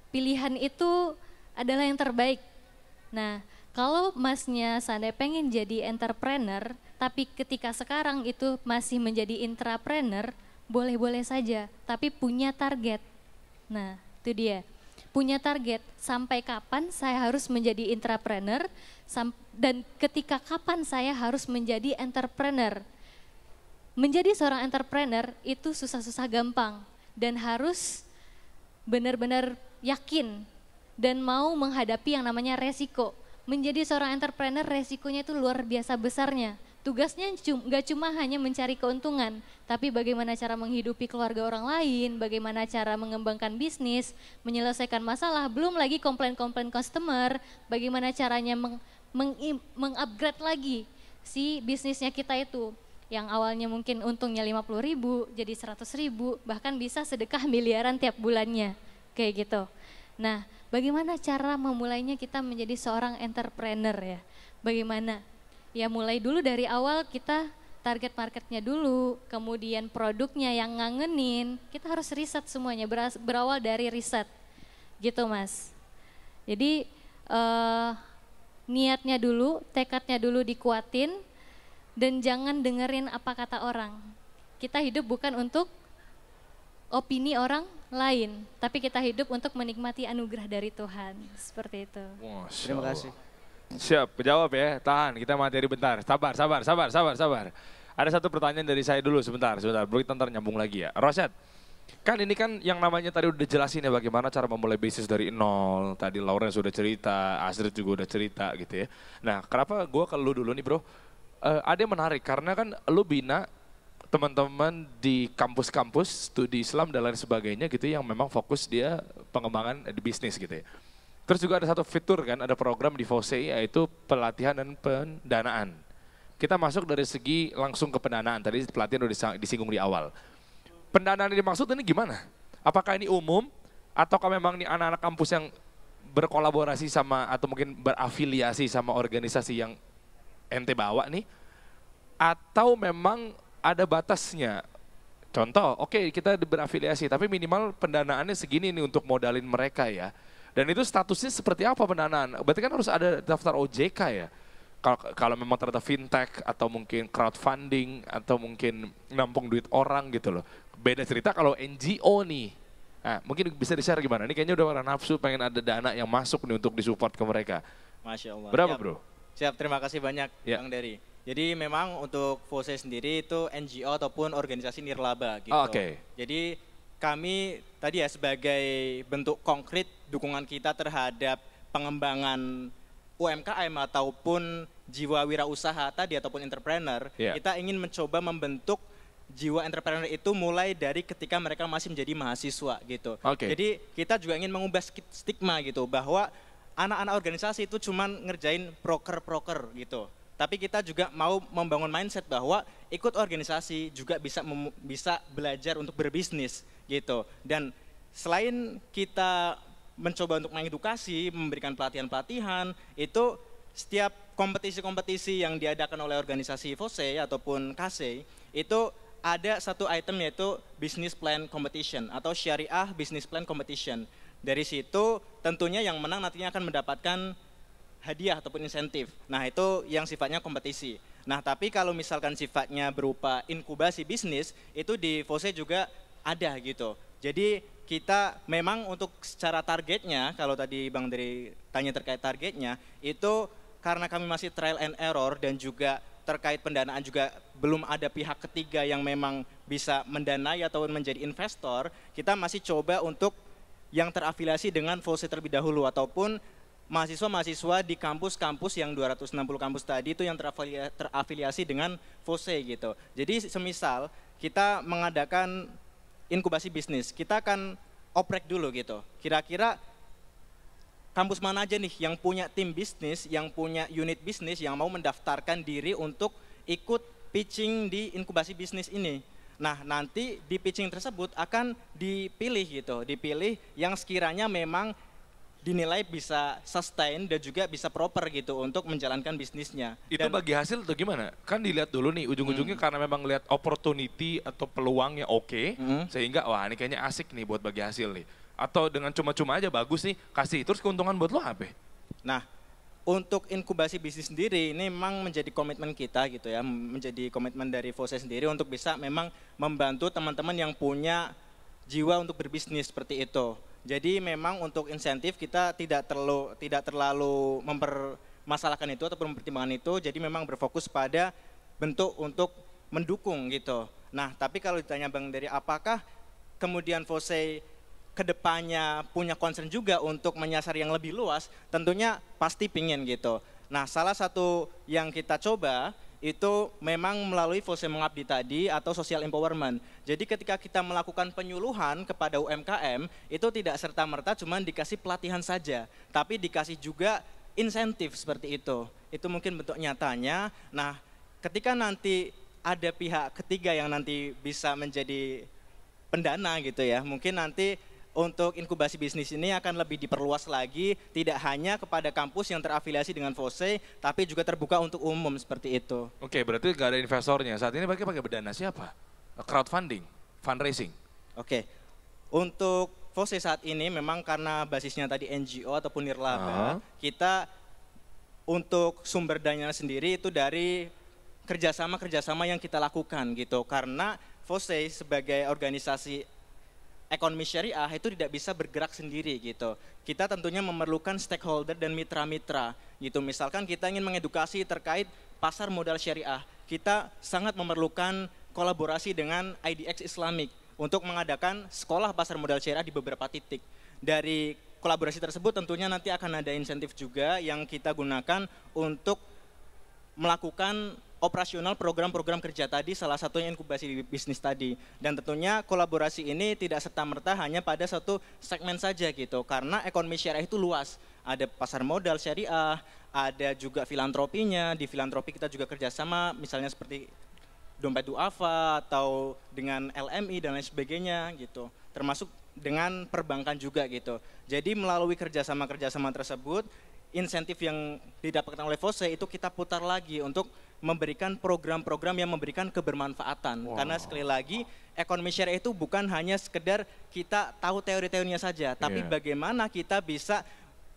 Pilihan itu adalah yang terbaik. Nah, kalau masnya seandainya pengen jadi entrepreneur, tapi ketika sekarang itu masih menjadi intrapreneur, boleh-boleh saja, tapi punya target. Nah, itu dia. Punya target, sampai kapan saya harus menjadi intrapreneur, dan ketika kapan saya harus menjadi entrepreneur. Menjadi seorang entrepreneur itu susah-susah gampang, dan harus benar-benar yakin, dan mau menghadapi yang namanya resiko. Menjadi seorang entrepreneur resikonya itu luar biasa besarnya. Tugasnya nggak cuma hanya mencari keuntungan, tapi bagaimana cara menghidupi keluarga orang lain, bagaimana cara mengembangkan bisnis, menyelesaikan masalah, belum lagi komplain-komplain customer, bagaimana caranya mengupgrade lagi si bisnisnya kita itu. Yang awalnya mungkin untungnya 50.000 jadi 100.000, bahkan bisa sedekah miliaran tiap bulannya, kayak gitu. Nah, bagaimana cara memulainya kita menjadi seorang entrepreneur ya? Bagaimana? Ya mulai dulu dari awal kita target marketnya dulu, kemudian produknya yang ngangenin, kita harus riset semuanya, berawal dari riset gitu Mas. Jadi niatnya dulu, tekadnya dulu dikuatin, dan jangan dengerin apa kata orang. Kita hidup bukan untuk opini orang lain, tapi kita hidup untuk menikmati anugerah dari Tuhan, seperti itu. Terima kasih. Siap, jawab ya. Tahan, kita materi bentar. Sabar. Ada satu pertanyaan dari saya dulu sebentar. Baru kita ntar nyambung lagi ya. Rosyad, kan ini kan yang namanya tadi udah jelasin ya bagaimana cara memulai bisnis dari nol. Tadi Lauren sudah cerita, Astrid juga udah cerita gitu ya. Nah, kenapa gue ke lu dulu nih bro? Ada yang menarik karena kan lu bina teman-teman di kampus-kampus studi Islam dan lain sebagainya gitu yang memang fokus dia pengembangan di bisnis gitu ya. Terus juga ada satu fitur kan, ada program di FOSE yaitu pelatihan dan pendanaan. Kita masuk dari segi langsung ke pendanaan, tadi pelatihan udah disinggung di awal. Pendanaan yang dimaksud ini gimana? Apakah ini umum ataukah memang ini anak-anak kampus yang berkolaborasi sama atau mungkin berafiliasi sama organisasi yang ente bawa nih? Atau memang ada batasnya? Contoh, oke, kita berafiliasi tapi minimal pendanaannya segini nih untuk modalin mereka ya. Dan itu statusnya seperti apa pendanaan? Berarti kan harus ada daftar OJK ya? Kalau memang ternyata fintech atau mungkin crowdfunding atau mungkin nampung duit orang gitu loh. Beda cerita kalau NGO nih. Nah, mungkin bisa di-share gimana? Ini kayaknya udah orang nafsu pengen ada dana yang masuk nih untuk disupport ke mereka. Masya Allah. Berapa Siap. bro? Siap, terima kasih banyak Ya. Bang Dery. Jadi memang untuk FOSE sendiri itu NGO ataupun organisasi nirlaba gitu. Oke. Jadi kami tadi ya sebagai bentuk konkret dukungan kita terhadap pengembangan UMKM ataupun jiwa wirausaha tadi ataupun entrepreneur, kita ingin mencoba membentuk jiwa entrepreneur itu mulai dari ketika mereka masih menjadi mahasiswa gitu. Jadi kita juga ingin mengubah stigma gitu bahwa anak-anak organisasi itu cuman ngerjain proker-proker gitu. Tapi kita juga mau membangun mindset bahwa ikut organisasi juga bisa belajar untuk berbisnis gitu. Dan selain kita mencoba untuk mengedukasi, memberikan pelatihan-pelatihan, itu setiap kompetisi-kompetisi yang diadakan oleh organisasi FOSE ataupun KASE, itu ada satu item yaitu Business Plan Competition atau Syariah Business Plan Competition. Dari situ tentunya yang menang nantinya akan mendapatkan hadiah ataupun insentif. Nah itu yang sifatnya kompetisi. Nah tapi kalau misalkan sifatnya berupa inkubasi bisnis, itu di FOSE juga ada gitu. Jadi kita memang untuk secara targetnya, kalau tadi Bang Dery tanya terkait targetnya, itu karena kami masih trial and error dan juga terkait pendanaan juga belum ada pihak ketiga yang memang bisa mendanai atau menjadi investor, kita masih coba untuk yang terafiliasi dengan FOSE terlebih dahulu ataupun mahasiswa-mahasiswa di kampus-kampus yang 260 kampus tadi itu yang terafiliasi dengan FOSE gitu. Jadi semisal kita mengadakan inkubasi bisnis, kita akan oprek dulu gitu. Kira-kira kampus mana aja nih yang punya tim bisnis, yang punya unit bisnis, yang mau mendaftarkan diri untuk ikut pitching di inkubasi bisnis ini. Nah nanti di pitching tersebut akan dipilih gitu, dipilih yang sekiranya memang dinilai bisa sustain dan juga bisa proper gitu untuk menjalankan bisnisnya. Itu bagi hasil atau gimana? Kan dilihat dulu nih ujung-ujungnya karena memang lihat opportunity atau peluangnya oke, sehingga wah ini kayaknya asik nih buat bagi hasil nih. Atau dengan cuma-cuma aja bagus nih kasih, terus keuntungan buat lo apa? Nah untuk inkubasi bisnis sendiri ini memang menjadi komitmen kita gitu ya, menjadi komitmen dari FOSE sendiri untuk bisa memang membantu teman-teman yang punya jiwa untuk berbisnis seperti itu. Jadi memang untuk insentif kita tidak terlalu mempermasalahkan itu ataupun mempertimbangkan itu, jadi memang berfokus pada bentuk untuk mendukung gitu. Nah tapi kalau ditanya Bang Dery apakah kemudian FOSE kedepannya punya concern juga untuk menyasar yang lebih luas, tentunya pasti pingin gitu. Nah salah satu yang kita coba itu memang melalui FOSE Mengabdi tadi atau social empowerment. Jadi ketika kita melakukan penyuluhan kepada UMKM, itu tidak serta-merta cuma dikasih pelatihan saja, tapi dikasih juga insentif seperti itu. Itu mungkin bentuk nyatanya. Nah ketika nanti ada pihak ketiga yang nanti bisa menjadi pendana gitu ya, mungkin nanti untuk inkubasi bisnis ini akan lebih diperluas lagi, tidak hanya kepada kampus yang terafiliasi dengan FOSE, tapi juga terbuka untuk umum seperti itu. Oke, berarti nggak ada investornya. Saat ini pakai berdana siapa? Crowdfunding, fundraising. Oke, untuk FOSE saat ini memang karena basisnya tadi NGO ataupun nirlaba, kita untuk sumber dananya sendiri itu dari kerjasama yang kita lakukan gitu. Karena FOSE sebagai organisasi ekonomi syariah itu tidak bisa bergerak sendiri gitu. Kita tentunya memerlukan stakeholder dan mitra-mitra gitu. Misalkan kita ingin mengedukasi terkait pasar modal syariah, kita sangat memerlukan kolaborasi dengan IDX Islamic untuk mengadakan sekolah pasar modal syariah di beberapa titik. Dari kolaborasi tersebut tentunya nanti akan ada insentif juga yang kita gunakan untuk melakukan operasional program-program kerja tadi, salah satunya inkubasi bisnis tadi. Dan tentunya kolaborasi ini tidak serta-merta hanya pada satu segmen saja gitu, karena ekonomi syariah itu luas. Ada pasar modal syariah, ada juga filantropinya. Di filantropi kita juga kerjasama, misalnya seperti dompet duafa atau dengan LMI dan lain sebagainya gitu, termasuk dengan perbankan juga gitu. Jadi melalui kerjasama-kerjasama tersebut, insentif yang didapatkan oleh FOSE itu kita putar lagi untuk memberikan program-program yang memberikan kebermanfaatan. Karena sekali lagi ekonomi syariah itu bukan hanya sekedar kita tahu teori-teorinya saja, tapi bagaimana kita bisa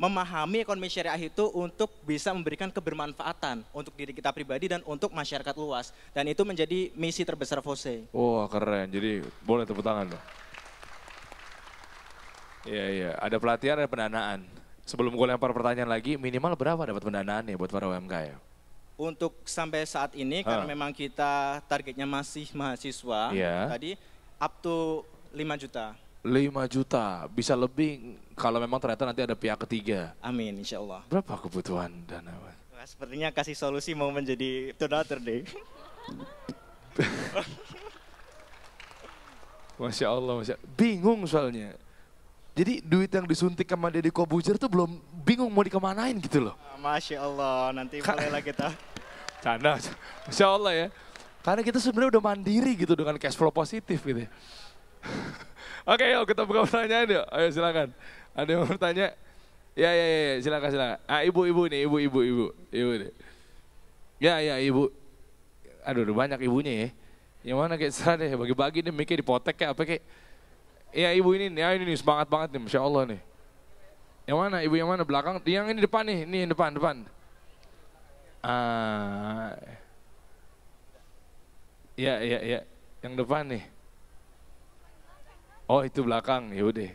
memahami ekonomi syariah itu untuk bisa memberikan kebermanfaatan untuk diri kita pribadi dan untuk masyarakat luas. Dan itu menjadi misi terbesar FOSE. Wah keren, jadi boleh tepuk tangan dong. Iya, ada pelatihan, ada pendanaan. Sebelum gue lempar pertanyaan lagi, minimal berapa dapat pendanaan nih buat para UMKM? Untuk sampai saat ini, karena memang kita targetnya masih mahasiswa, tadi up to 5 juta. 5 juta, bisa lebih kalau memang ternyata nanti ada pihak ketiga. Amin, insya Allah. Berapa kebutuhan dana? Wah, sepertinya kasih solusi mau menjadi donatur deh. Masya Allah, bingung soalnya. Jadi duit yang disuntik sama Deddy Kobuzer tuh belum bingung mau dikemanain gitu loh. Masya Allah, nanti mulailah kita. Canda, Masya Allah ya. Karena kita sebenarnya udah mandiri gitu dengan cash flow positif gitu. Oke, yuk kita buka pertanyaan yuk. Ayo silakan. Ada yang mau bertanya? Ya, silakan. Ah, ibu nih, ibu nih. Ya, ibu. Aduh, udah banyak ibunya ya. Yang mana kayak serah deh, bagi-bagi nih, mikir dipotek kayak apa kayak. Iya ibu ini nih semangat banget nih, Masya Allah nih. Yang mana, ibu yang mana, belakang? Yang ini depan nih, yang depan. Iya, yang depan nih. Oh itu belakang, ya udah.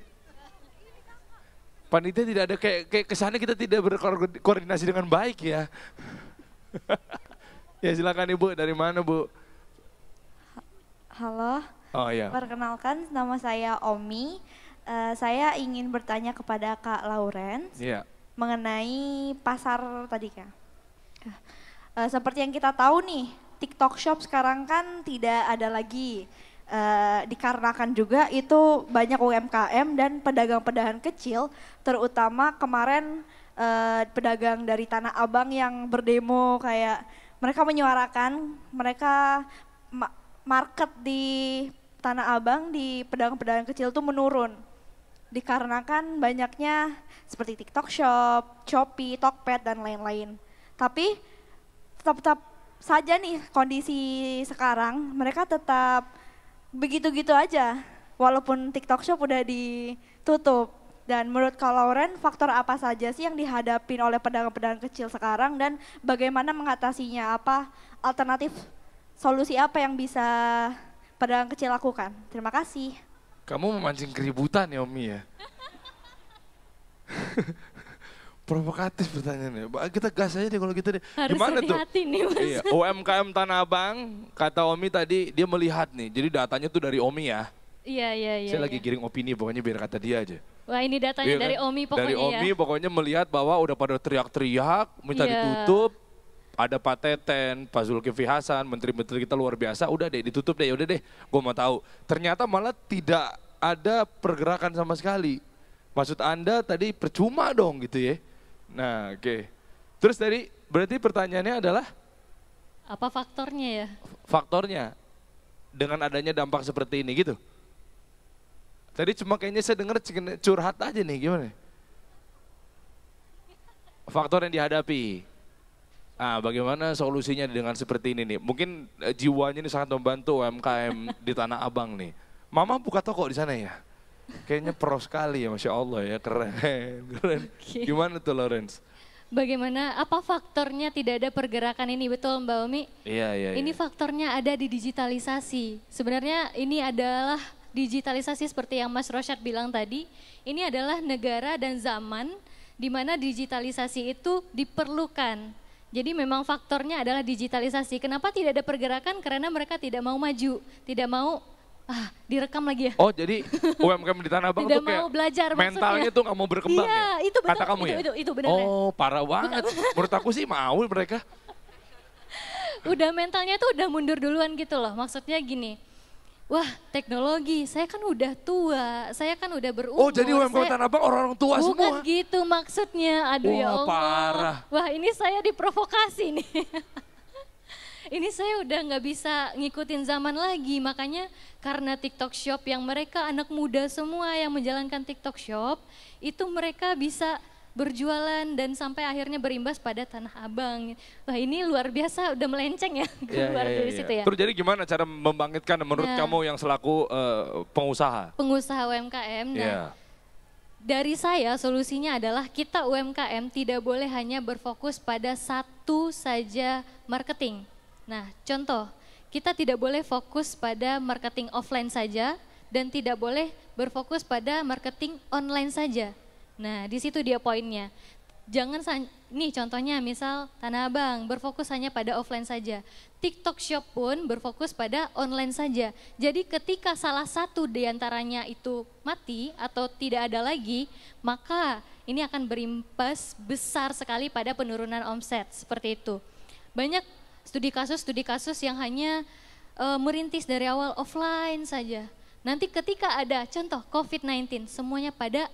Panitia tidak ada kayak kesannya kita tidak berkoordinasi dengan baik ya. Ya silakan ibu, dari mana bu? Halo. Oh iya. Perkenalkan, nama saya Omi. Saya ingin bertanya kepada Kak Lawrence mengenai pasar tadi Kak. Seperti yang kita tahu nih, TikTok Shop sekarang kan tidak ada lagi. Dikarenakan juga itu banyak UMKM dan pedagang-pedagang kecil, terutama kemarin pedagang dari Tanah Abang yang berdemo kayak mereka menyuarakan mereka market di Tanah Abang di pedagang-pedagang kecil itu menurun dikarenakan banyaknya seperti TikTok Shop, Shopee, Tokped dan lain-lain. Tapi tetap saja nih kondisi sekarang mereka tetap begitu-gitu aja walaupun TikTok Shop udah ditutup. Dan menurut Kak Lauren, faktor apa saja sih yang dihadapin oleh pedagang-pedagang kecil sekarang dan bagaimana mengatasinya? Apa alternatif solusi apa yang bisa pedagang kecil lakukan? Terima kasih. Kamu memancing keributan ya Omi ya? Provokatif pertanyaannya. Kita gas aja deh kalau gitu deh. Harus gimana tuh? nih Mas. Iya, UMKM Tanah Abang, kata Omi tadi dia melihat nih. Jadi datanya tuh dari Omi ya. Iya. Saya lagi giring opini pokoknya biar kata dia aja. Wah ini datanya dari Omi pokoknya dari Omi pokoknya melihat bahwa udah pada teriak-teriak, minta ditutup. Ada Pak Teten, Pak Zulkifli Hasan, menteri-menteri kita luar biasa, udah deh ditutup deh, udah deh gue mau tahu. Ternyata malah tidak ada pergerakan sama sekali. Maksud Anda tadi percuma dong gitu ya. Nah oke. Terus tadi berarti pertanyaannya adalah? Apa faktornya ya? Faktornya dengan adanya dampak seperti ini gitu. Tadi cuma kayaknya saya dengar curhat aja nih, gimana? Faktor yang dihadapi. Bagaimana solusinya dengan seperti ini nih? Mungkin jiwanya ini sangat membantu UMKM di Tanah Abang nih. Mama buka toko di sana ya? Kayaknya pro sekali ya, Masya Allah ya, keren. Gimana tuh Lawrence? Bagaimana, apa faktornya tidak ada pergerakan ini, betul Mbak Omi? Iya. Ini faktornya ada di digitalisasi. Sebenarnya ini adalah digitalisasi seperti yang Mas Rosyad bilang tadi, ini adalah negara dan zaman di mana digitalisasi itu diperlukan. Jadi memang faktornya adalah digitalisasi. Kenapa tidak ada pergerakan? Karena mereka tidak mau maju, tidak mau direkam lagi ya. Oh jadi UMKM di Tanah Abang tidak tuh kayak mau belajar mentalnya tuh nggak mau berkembang iya, ya? Itu betul, Kata kamu ya? Itu benar. Oh parah banget. Menurut aku sih mau mereka. Udah mentalnya tuh udah mundur duluan gitu loh. Maksudnya gini, wah teknologi, saya kan udah tua, saya kan udah berumur. Oh jadi UMKM Tanah Abang orang-orang tua bukan semua? Bukan gitu maksudnya, aduh ya Allah. Parah. Wah ini saya diprovokasi nih. Ini saya udah nggak bisa ngikutin zaman lagi, makanya karena TikTok Shop yang mereka anak muda semua yang menjalankan TikTok Shop, itu mereka bisa berjualan dan sampai akhirnya berimbas pada Tanah Abang. Wah ini luar biasa, udah melenceng ya, keluar dari situ ya. Terus jadi gimana cara membangkitkan menurut kamu yang selaku pengusaha? Pengusaha UMKM, dari saya solusinya adalah kita UMKM tidak boleh hanya berfokus pada satu saja marketing. Nah contoh, kita tidak boleh fokus pada marketing offline saja dan tidak boleh berfokus pada marketing online saja. Nah di situ dia poinnya. Jangan nih contohnya misal Tanah Abang berfokus hanya pada offline saja. TikTok Shop pun berfokus pada online saja. Jadi ketika salah satu diantaranya itu mati atau tidak ada lagi, maka ini akan berimbas besar sekali pada penurunan omset seperti itu. Banyak studi kasus yang hanya merintis dari awal offline saja. Nanti ketika ada contoh COVID-19 semuanya pada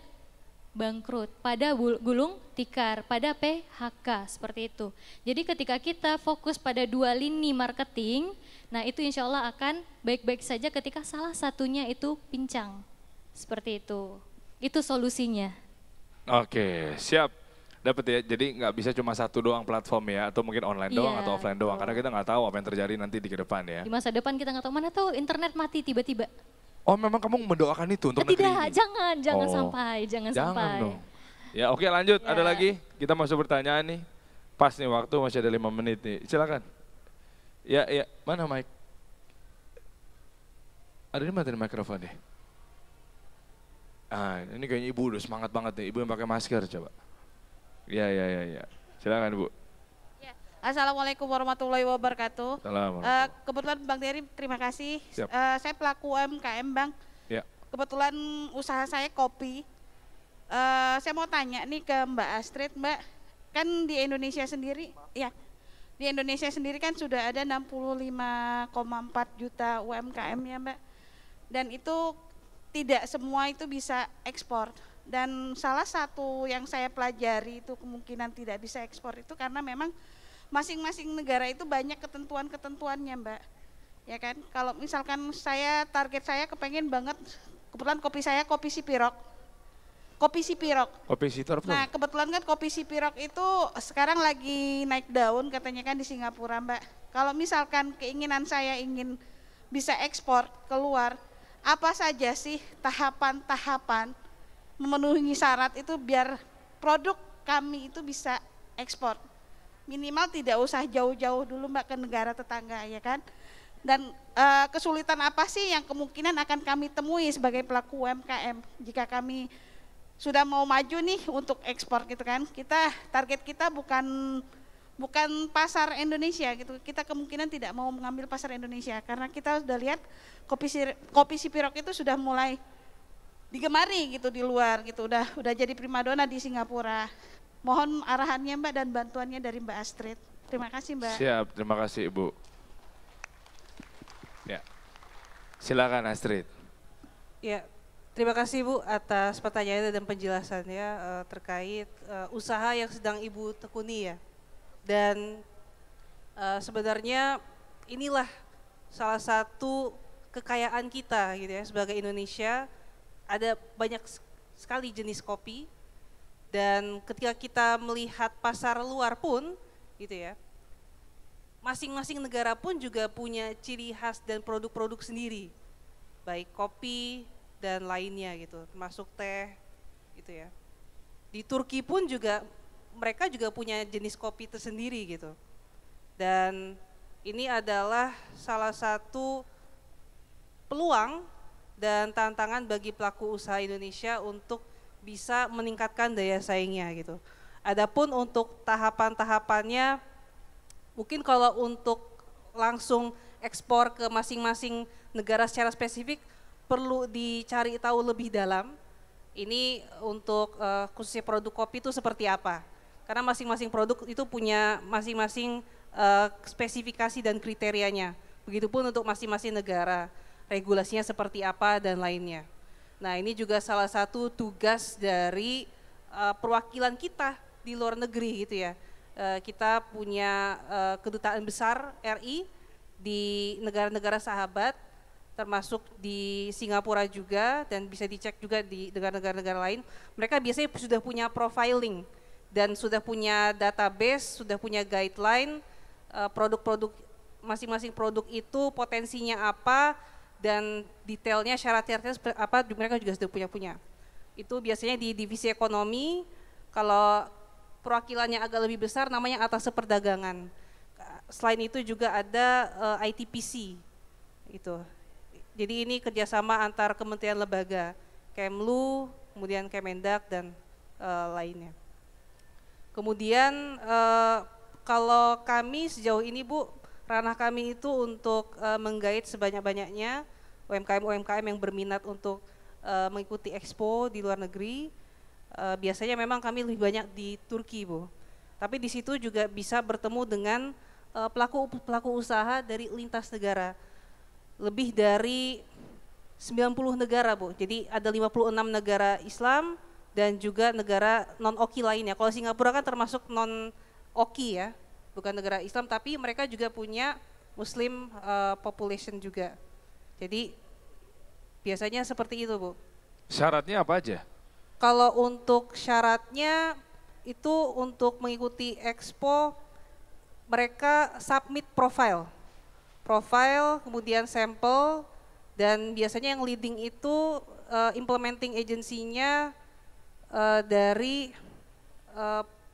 bangkrut, pada gulung tikar, pada PHK seperti itu. Jadi ketika kita fokus pada dua lini marketing, nah itu insya Allah akan baik-baik saja ketika salah satunya itu pincang. Seperti itu. Itu solusinya. Oke, siap. Dapat ya, jadi nggak bisa cuma satu doang platform ya, atau mungkin online doang atau offline doang, karena kita nggak tahu apa yang terjadi nanti di ke depan ya. Di masa depan kita nggak tahu, mana tahu internet mati tiba-tiba. Oh memang kamu mendoakan itu untuk negeri tidak, ini? jangan sampai, jangan sampai. Dong. Ya oke lanjut, ada lagi, kita masuk pertanyaan nih. Pas nih waktu, masih ada 5 menit nih, silakan. Ya, mana mic? Ada di mana tadi mikrofon deh? Ini kayaknya ibu udah semangat banget nih, ibu yang pakai masker coba. Ya. Silakan Bu. Ya. Assalamualaikum warahmatullahi wabarakatuh. Kebetulan Bang Dery, terima kasih. Saya pelaku UMKM Bang. Ya. Kebetulan usaha saya kopi. Saya mau tanya nih ke Mbak Astrid, Mbak. Kan di Indonesia sendiri, di Indonesia sendiri kan sudah ada 65,4 juta UMKM ya Mbak. Dan itu tidak semua itu bisa ekspor. Dan salah satu yang saya pelajari itu kemungkinan tidak bisa ekspor itu karena memang masing-masing negara itu banyak ketentuan-ketentuannya Mbak. Ya kan, kalau misalkan target saya kepengen banget, kebetulan kopi saya kopi Sipirok. Nah kebetulan kan kopi Sipirok itu sekarang lagi naik daun katanya kan di Singapura Mbak. Kalau misalkan keinginan saya ingin bisa ekspor keluar, apa saja sih tahapan-tahapan memenuhi syarat itu biar produk kami itu bisa ekspor. Minimal tidak usah jauh-jauh dulu Mbak ke negara tetangga ya kan. Dan kesulitan apa sih yang kemungkinan akan kami temui sebagai pelaku UMKM jika kami sudah mau maju nih untuk ekspor gitu kan. Target kita bukan pasar Indonesia gitu. Kita kemungkinan tidak mau mengambil pasar Indonesia karena kita sudah lihat kopi Sipirok itu sudah mulai digemari gitu di luar gitu, udah jadi primadona di Singapura. Mohon arahannya Mbak dan bantuannya dari Mbak Astrid. Terima kasih Mbak. Siap, terima kasih Ibu. Ya, silakan Astrid. Ya, terima kasih Bu atas pertanyaannya dan penjelasannya terkait usaha yang sedang Ibu tekuni ya. Dan sebenarnya inilah salah satu kekayaan kita gitu ya sebagai Indonesia. Ada banyak sekali jenis kopi dan ketika kita melihat pasar luar pun gitu ya, masing-masing negara pun juga punya ciri khas dan produk-produk sendiri, baik kopi dan lainnya gitu, termasuk teh gitu ya. Di Turki pun juga mereka juga punya jenis kopi tersendiri gitu. Dan ini adalah salah satu peluang dan tantangan bagi pelaku usaha Indonesia untuk bisa meningkatkan daya saingnya gitu. Adapun untuk tahapan-tahapannya, mungkin kalau untuk langsung ekspor ke masing-masing negara secara spesifik perlu dicari tahu lebih dalam. Ini untuk khususnya produk kopi itu seperti apa? Karena masing-masing produk itu punya masing-masing spesifikasi dan kriterianya. Begitupun untuk masing-masing negara, regulasinya seperti apa dan lainnya. Nah, ini juga salah satu tugas dari perwakilan kita di luar negeri gitu ya. Kita punya kedutaan besar RI di negara-negara sahabat, termasuk di Singapura juga, dan bisa dicek juga di negara-negara lain. Mereka biasanya sudah punya profiling dan sudah punya database, sudah punya guideline, produk-produk masing-masing produk itu potensinya apa dan detailnya syarat-syaratnya apa mereka juga sudah punya. Itu biasanya di divisi ekonomi. Kalau perwakilannya agak lebih besar namanya atas perdagangan. Selain itu juga ada ITPC itu. Jadi ini kerjasama antar kementerian lembaga, Kemlu, kemudian Kemendak dan lainnya. Kemudian kalau kami sejauh ini Bu, ranah kami itu untuk menggait sebanyak-banyaknya UMKM-UMKM yang berminat untuk mengikuti expo di luar negeri. Biasanya memang kami lebih banyak di Turki Bu. Tapi di situ juga bisa bertemu dengan pelaku usaha dari lintas negara. Lebih dari 90 negara Bu. Jadi ada 56 negara Islam dan juga negara non-OKI lainnya. Kalau Singapura kan termasuk non-OKI ya. Bukan negara Islam, tapi mereka juga punya Muslim population juga. Jadi biasanya seperti itu Bu. Syaratnya apa aja? Kalau untuk syaratnya itu untuk mengikuti expo, mereka submit profile, kemudian sampel, dan biasanya yang leading itu implementing agency-nya dari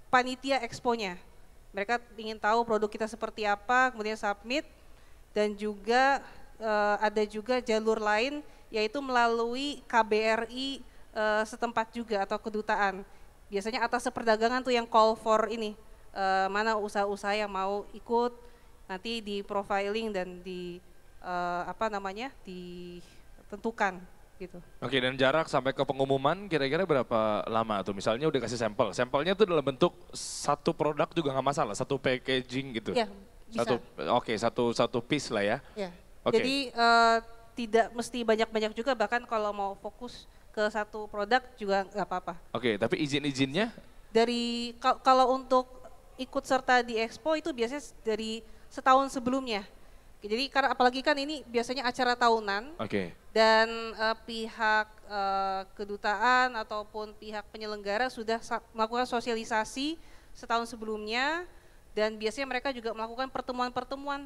panitia expo-nya. Mereka ingin tahu produk kita seperti apa, kemudian submit, dan juga ada juga jalur lain yaitu melalui KBRI setempat juga atau kedutaan. Biasanya atas perdagangan tuh yang call for ini, mana usaha-usaha yang mau ikut, nanti di profiling dan di ditentukan gitu. Oke, dan jarak sampai ke pengumuman kira-kira berapa lama tuh? Misalnya udah kasih sampel, sampelnya tuh dalam bentuk satu produk juga nggak masalah, satu packaging gitu. Iya, bisa. Satu piece lah ya. Ya. Okay. Jadi tidak mesti banyak-banyak juga, bahkan kalau mau fokus ke satu produk juga nggak apa-apa. Oke, tapi izin-izinnya? Dari kalau untuk ikut serta di expo itu biasanya dari setahun sebelumnya. Jadi karena apalagi kan ini biasanya acara tahunan. Oke. Dan pihak kedutaan ataupun pihak penyelenggara sudah melakukan sosialisasi setahun sebelumnya, dan biasanya mereka juga melakukan pertemuan-pertemuan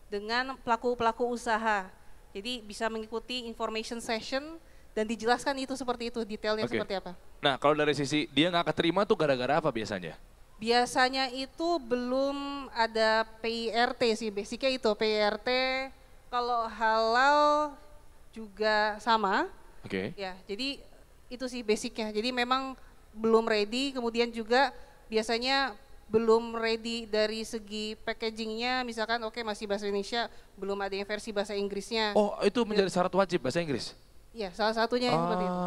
dengan pelaku-pelaku usaha. Jadi bisa mengikuti information session dan dijelaskan itu seperti itu, detailnya seperti apa. Nah, kalau dari sisi dia nggak keterima tuh gara-gara apa biasanya? Biasanya itu belum ada PIRT sih, basicnya itu PIRT. Kalau halal juga sama. Oke. Ya, jadi itu sih basicnya. Jadi memang belum ready, kemudian juga biasanya belum ready dari segi packagingnya, misalkan masih bahasa Indonesia, belum ada yang versi bahasa Inggrisnya. Oh, itu menjadi syarat wajib bahasa Inggris? Iya, salah satunya seperti itu.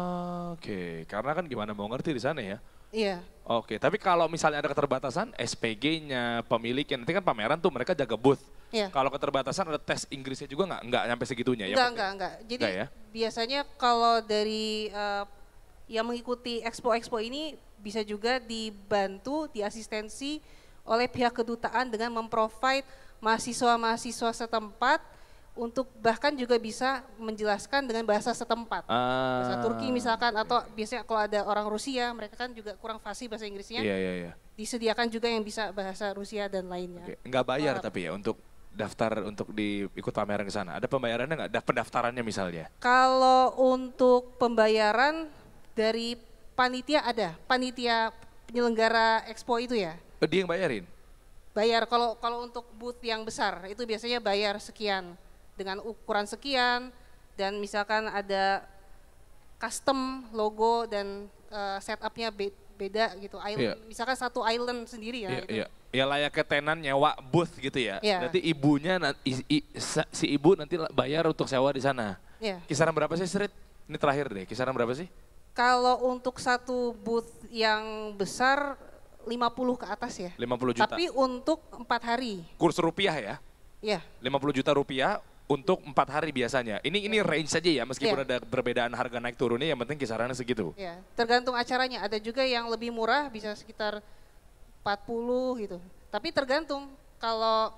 Oke, karena kan gimana mau ngerti di sana ya? Iya. Oke, tapi kalau misalnya ada keterbatasan, SPG-nya, pemiliknya, nanti kan pameran tuh mereka jaga booth. Iya. Kalau keterbatasan ada tes Inggrisnya juga nggak nyampe segitunya ya? Enggak. Jadi ya? Biasanya kalau dari yang mengikuti expo-expo ini bisa juga dibantu, diasistensi oleh pihak kedutaan dengan memprovide mahasiswa-mahasiswa setempat untuk bahkan juga bisa menjelaskan dengan bahasa setempat. Bahasa Turki misalkan, atau biasanya kalau ada orang Rusia, mereka kan juga kurang fasih bahasa Inggrisnya. Iya. Disediakan juga yang bisa bahasa Rusia dan lainnya. Oke. Nggak bayar tapi ya untuk daftar untuk ikut pameran ke sana? Ada pembayarannya nggak? Ada pendaftarannya misalnya? Kalau untuk pembayaran dari panitia ada, panitia penyelenggara expo itu ya. Dia yang bayarin? Bayar, kalau untuk booth yang besar itu biasanya bayar sekian, dengan ukuran sekian, dan misalkan ada custom logo dan setupnya beda gitu, island, misalkan satu island sendiri ya. Iya. Ya layaknya tenan nyewa booth gitu ya. Iya. Nanti ibunya si ibu nanti bayar untuk sewa di sana. Iya. Kisaran berapa sih Street? Ini terakhir deh, kisaran berapa sih? Kalau untuk satu booth yang besar 50 ke atas ya. 50 juta. Tapi untuk 4 hari. Kurs rupiah ya? Iya. 50 juta rupiah untuk 4 hari biasanya. Ini range saja ya, meskipun ada perbedaan harga naik turunnya, yang penting kisarannya segitu. Iya, tergantung acaranya. Ada juga yang lebih murah, bisa sekitar 40 gitu. Tapi tergantung kalau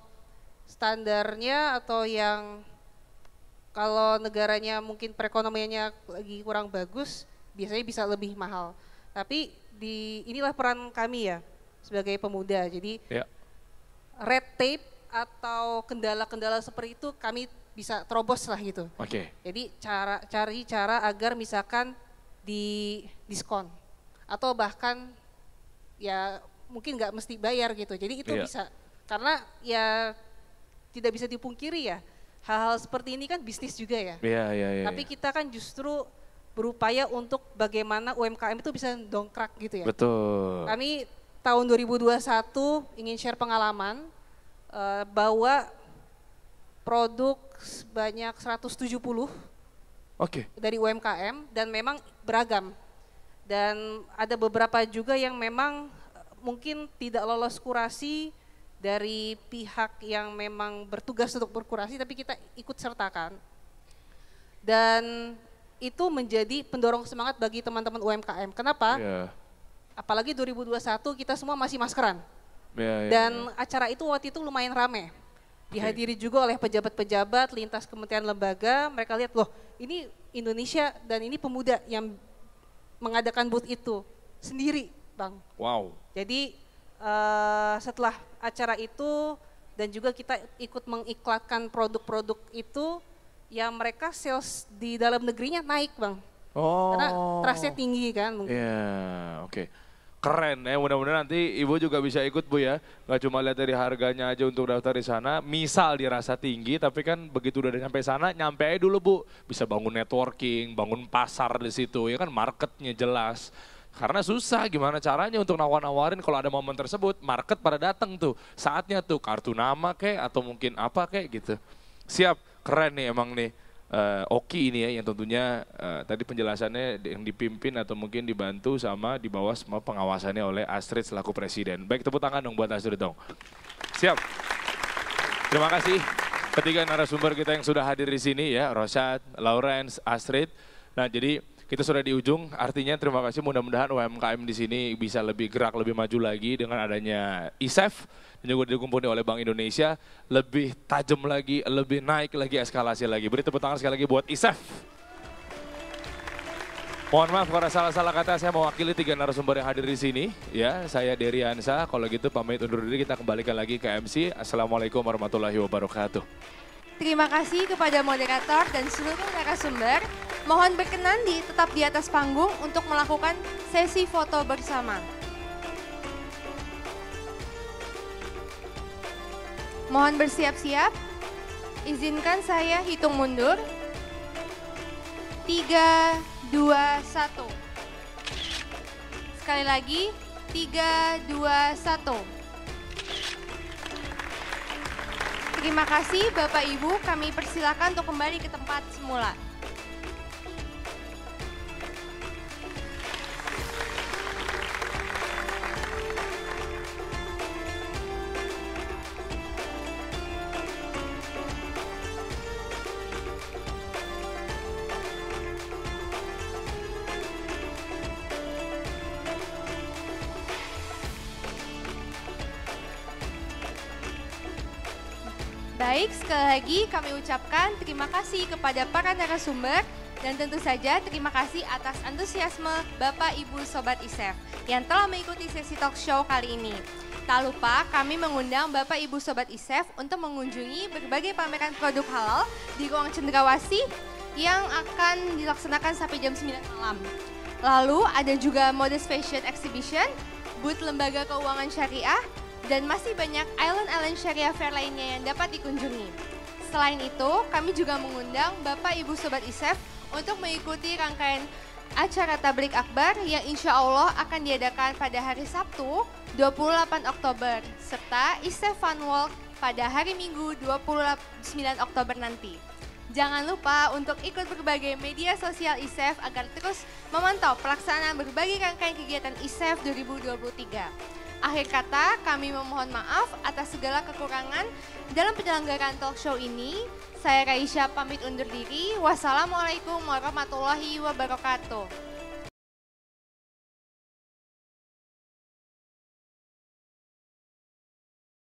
standarnya atau yang kalau negaranya mungkin perekonomiannya lagi kurang bagus, biasanya bisa lebih mahal. Tapi inilah peran kami ya sebagai pemuda. Jadi red tape atau kendala-kendala seperti itu kami bisa terobos lah gitu. Oke. Jadi cari cara agar misalkan di diskon atau bahkan ya mungkin nggak mesti bayar gitu. Jadi itu bisa, karena ya tidak bisa dipungkiri ya, hal-hal seperti ini kan bisnis juga ya. Iya. Tapi kita kan justru berupaya untuk bagaimana UMKM itu bisa dongkrak gitu ya. Betul. Kami tahun 2021 ingin share pengalaman bawa produk sebanyak 170 dari UMKM dan memang beragam. Dan ada beberapa juga yang memang mungkin tidak lolos kurasi dari pihak yang memang bertugas untuk berkurasi, tapi kita ikut sertakan. Dan itu menjadi pendorong semangat bagi teman-teman UMKM. Kenapa? Apalagi 2021 kita semua masih maskeran. Dan acara itu waktu itu lumayan rame. Dihadiri juga oleh pejabat-pejabat lintas kementerian lembaga. Mereka lihat, loh ini Indonesia dan ini pemuda yang mengadakan booth itu sendiri, Bang. Wow. Jadi setelah acara itu dan juga kita ikut mengiklankan produk-produk itu, ya mereka sales di dalam negerinya naik, Bang. Karena trust-nya tinggi kan mungkin. Oke. Keren ya, mudah-mudahan nanti Ibu juga bisa ikut Bu ya. Gak cuma lihat dari harganya aja untuk daftar di sana, misal dirasa tinggi, tapi kan begitu udah nyampe sana, nyampe aja dulu Bu. Bisa bangun networking, bangun pasar di situ, ya kan marketnya jelas. Karena susah gimana caranya untuk nawar-nawarin kalau ada momen tersebut, market pada datang tuh. Saatnya tuh kartu nama kek atau mungkin apa kek gitu. Siap, keren nih emang nih. Oki ini ya yang tentunya tadi penjelasannya yang dipimpin atau mungkin dibantu sama di bawah semua pengawasannya oleh Astrid selaku presiden. Baik, tepuk tangan dong buat Astrid dong. Siap. Terima kasih ketiga narasumber kita yang sudah hadir di sini ya, Rosyad, Lawrence, Astrid. Nah, jadi kita sudah di ujung, artinya terima kasih, mudah-mudahan UMKM di sini bisa lebih gerak, lebih maju lagi dengan adanya ISEF dan juga didukung oleh Bank Indonesia, lebih tajam lagi, lebih naik lagi, eskalasi lagi. Beri tepuk tangan sekali lagi buat ISEF. Mohon maaf kalau salah-salah kata, saya mewakili tiga narasumber yang hadir di sini. Ya, saya Dery Hansa, kalau gitu pamit undur diri, kita kembalikan lagi ke MC. Assalamualaikum warahmatullahi wabarakatuh. Terima kasih kepada moderator dan seluruh narasumber. Mohon berkenan tetap di atas panggung untuk melakukan sesi foto bersama. Mohon bersiap-siap. Izinkan saya hitung mundur. 3, 2, 1. Sekali lagi, 3, 2, 1. Terima kasih Bapak Ibu, kami persilakan untuk kembali ke tempat semula. Baik, sekali lagi kami ucapkan terima kasih kepada para narasumber dan tentu saja terima kasih atas antusiasme Bapak Ibu Sobat ISEF yang telah mengikuti sesi talk show kali ini. Tak lupa kami mengundang Bapak Ibu Sobat ISEF untuk mengunjungi berbagai pameran produk halal di ruang Cendrawasih yang akan dilaksanakan sampai jam 9 malam. Lalu ada juga Modest Fashion Exhibition, booth Lembaga Keuangan Syariah, dan masih banyak island-island syariah fair lainnya yang dapat dikunjungi. Selain itu, kami juga mengundang Bapak Ibu Sobat ISEF untuk mengikuti rangkaian acara Tablik Akbar yang insya Allah akan diadakan pada hari Sabtu 28 Oktober serta ISEF Fun Walk pada hari Minggu 29 Oktober nanti. Jangan lupa untuk ikut berbagai media sosial ISEF agar terus memantau pelaksanaan berbagai rangkaian kegiatan ISEF 2023. Akhir kata, kami memohon maaf atas segala kekurangan dalam penyelenggaraan talk show ini. Saya Raisya pamit undur diri. Wassalamualaikum warahmatullahi wabarakatuh.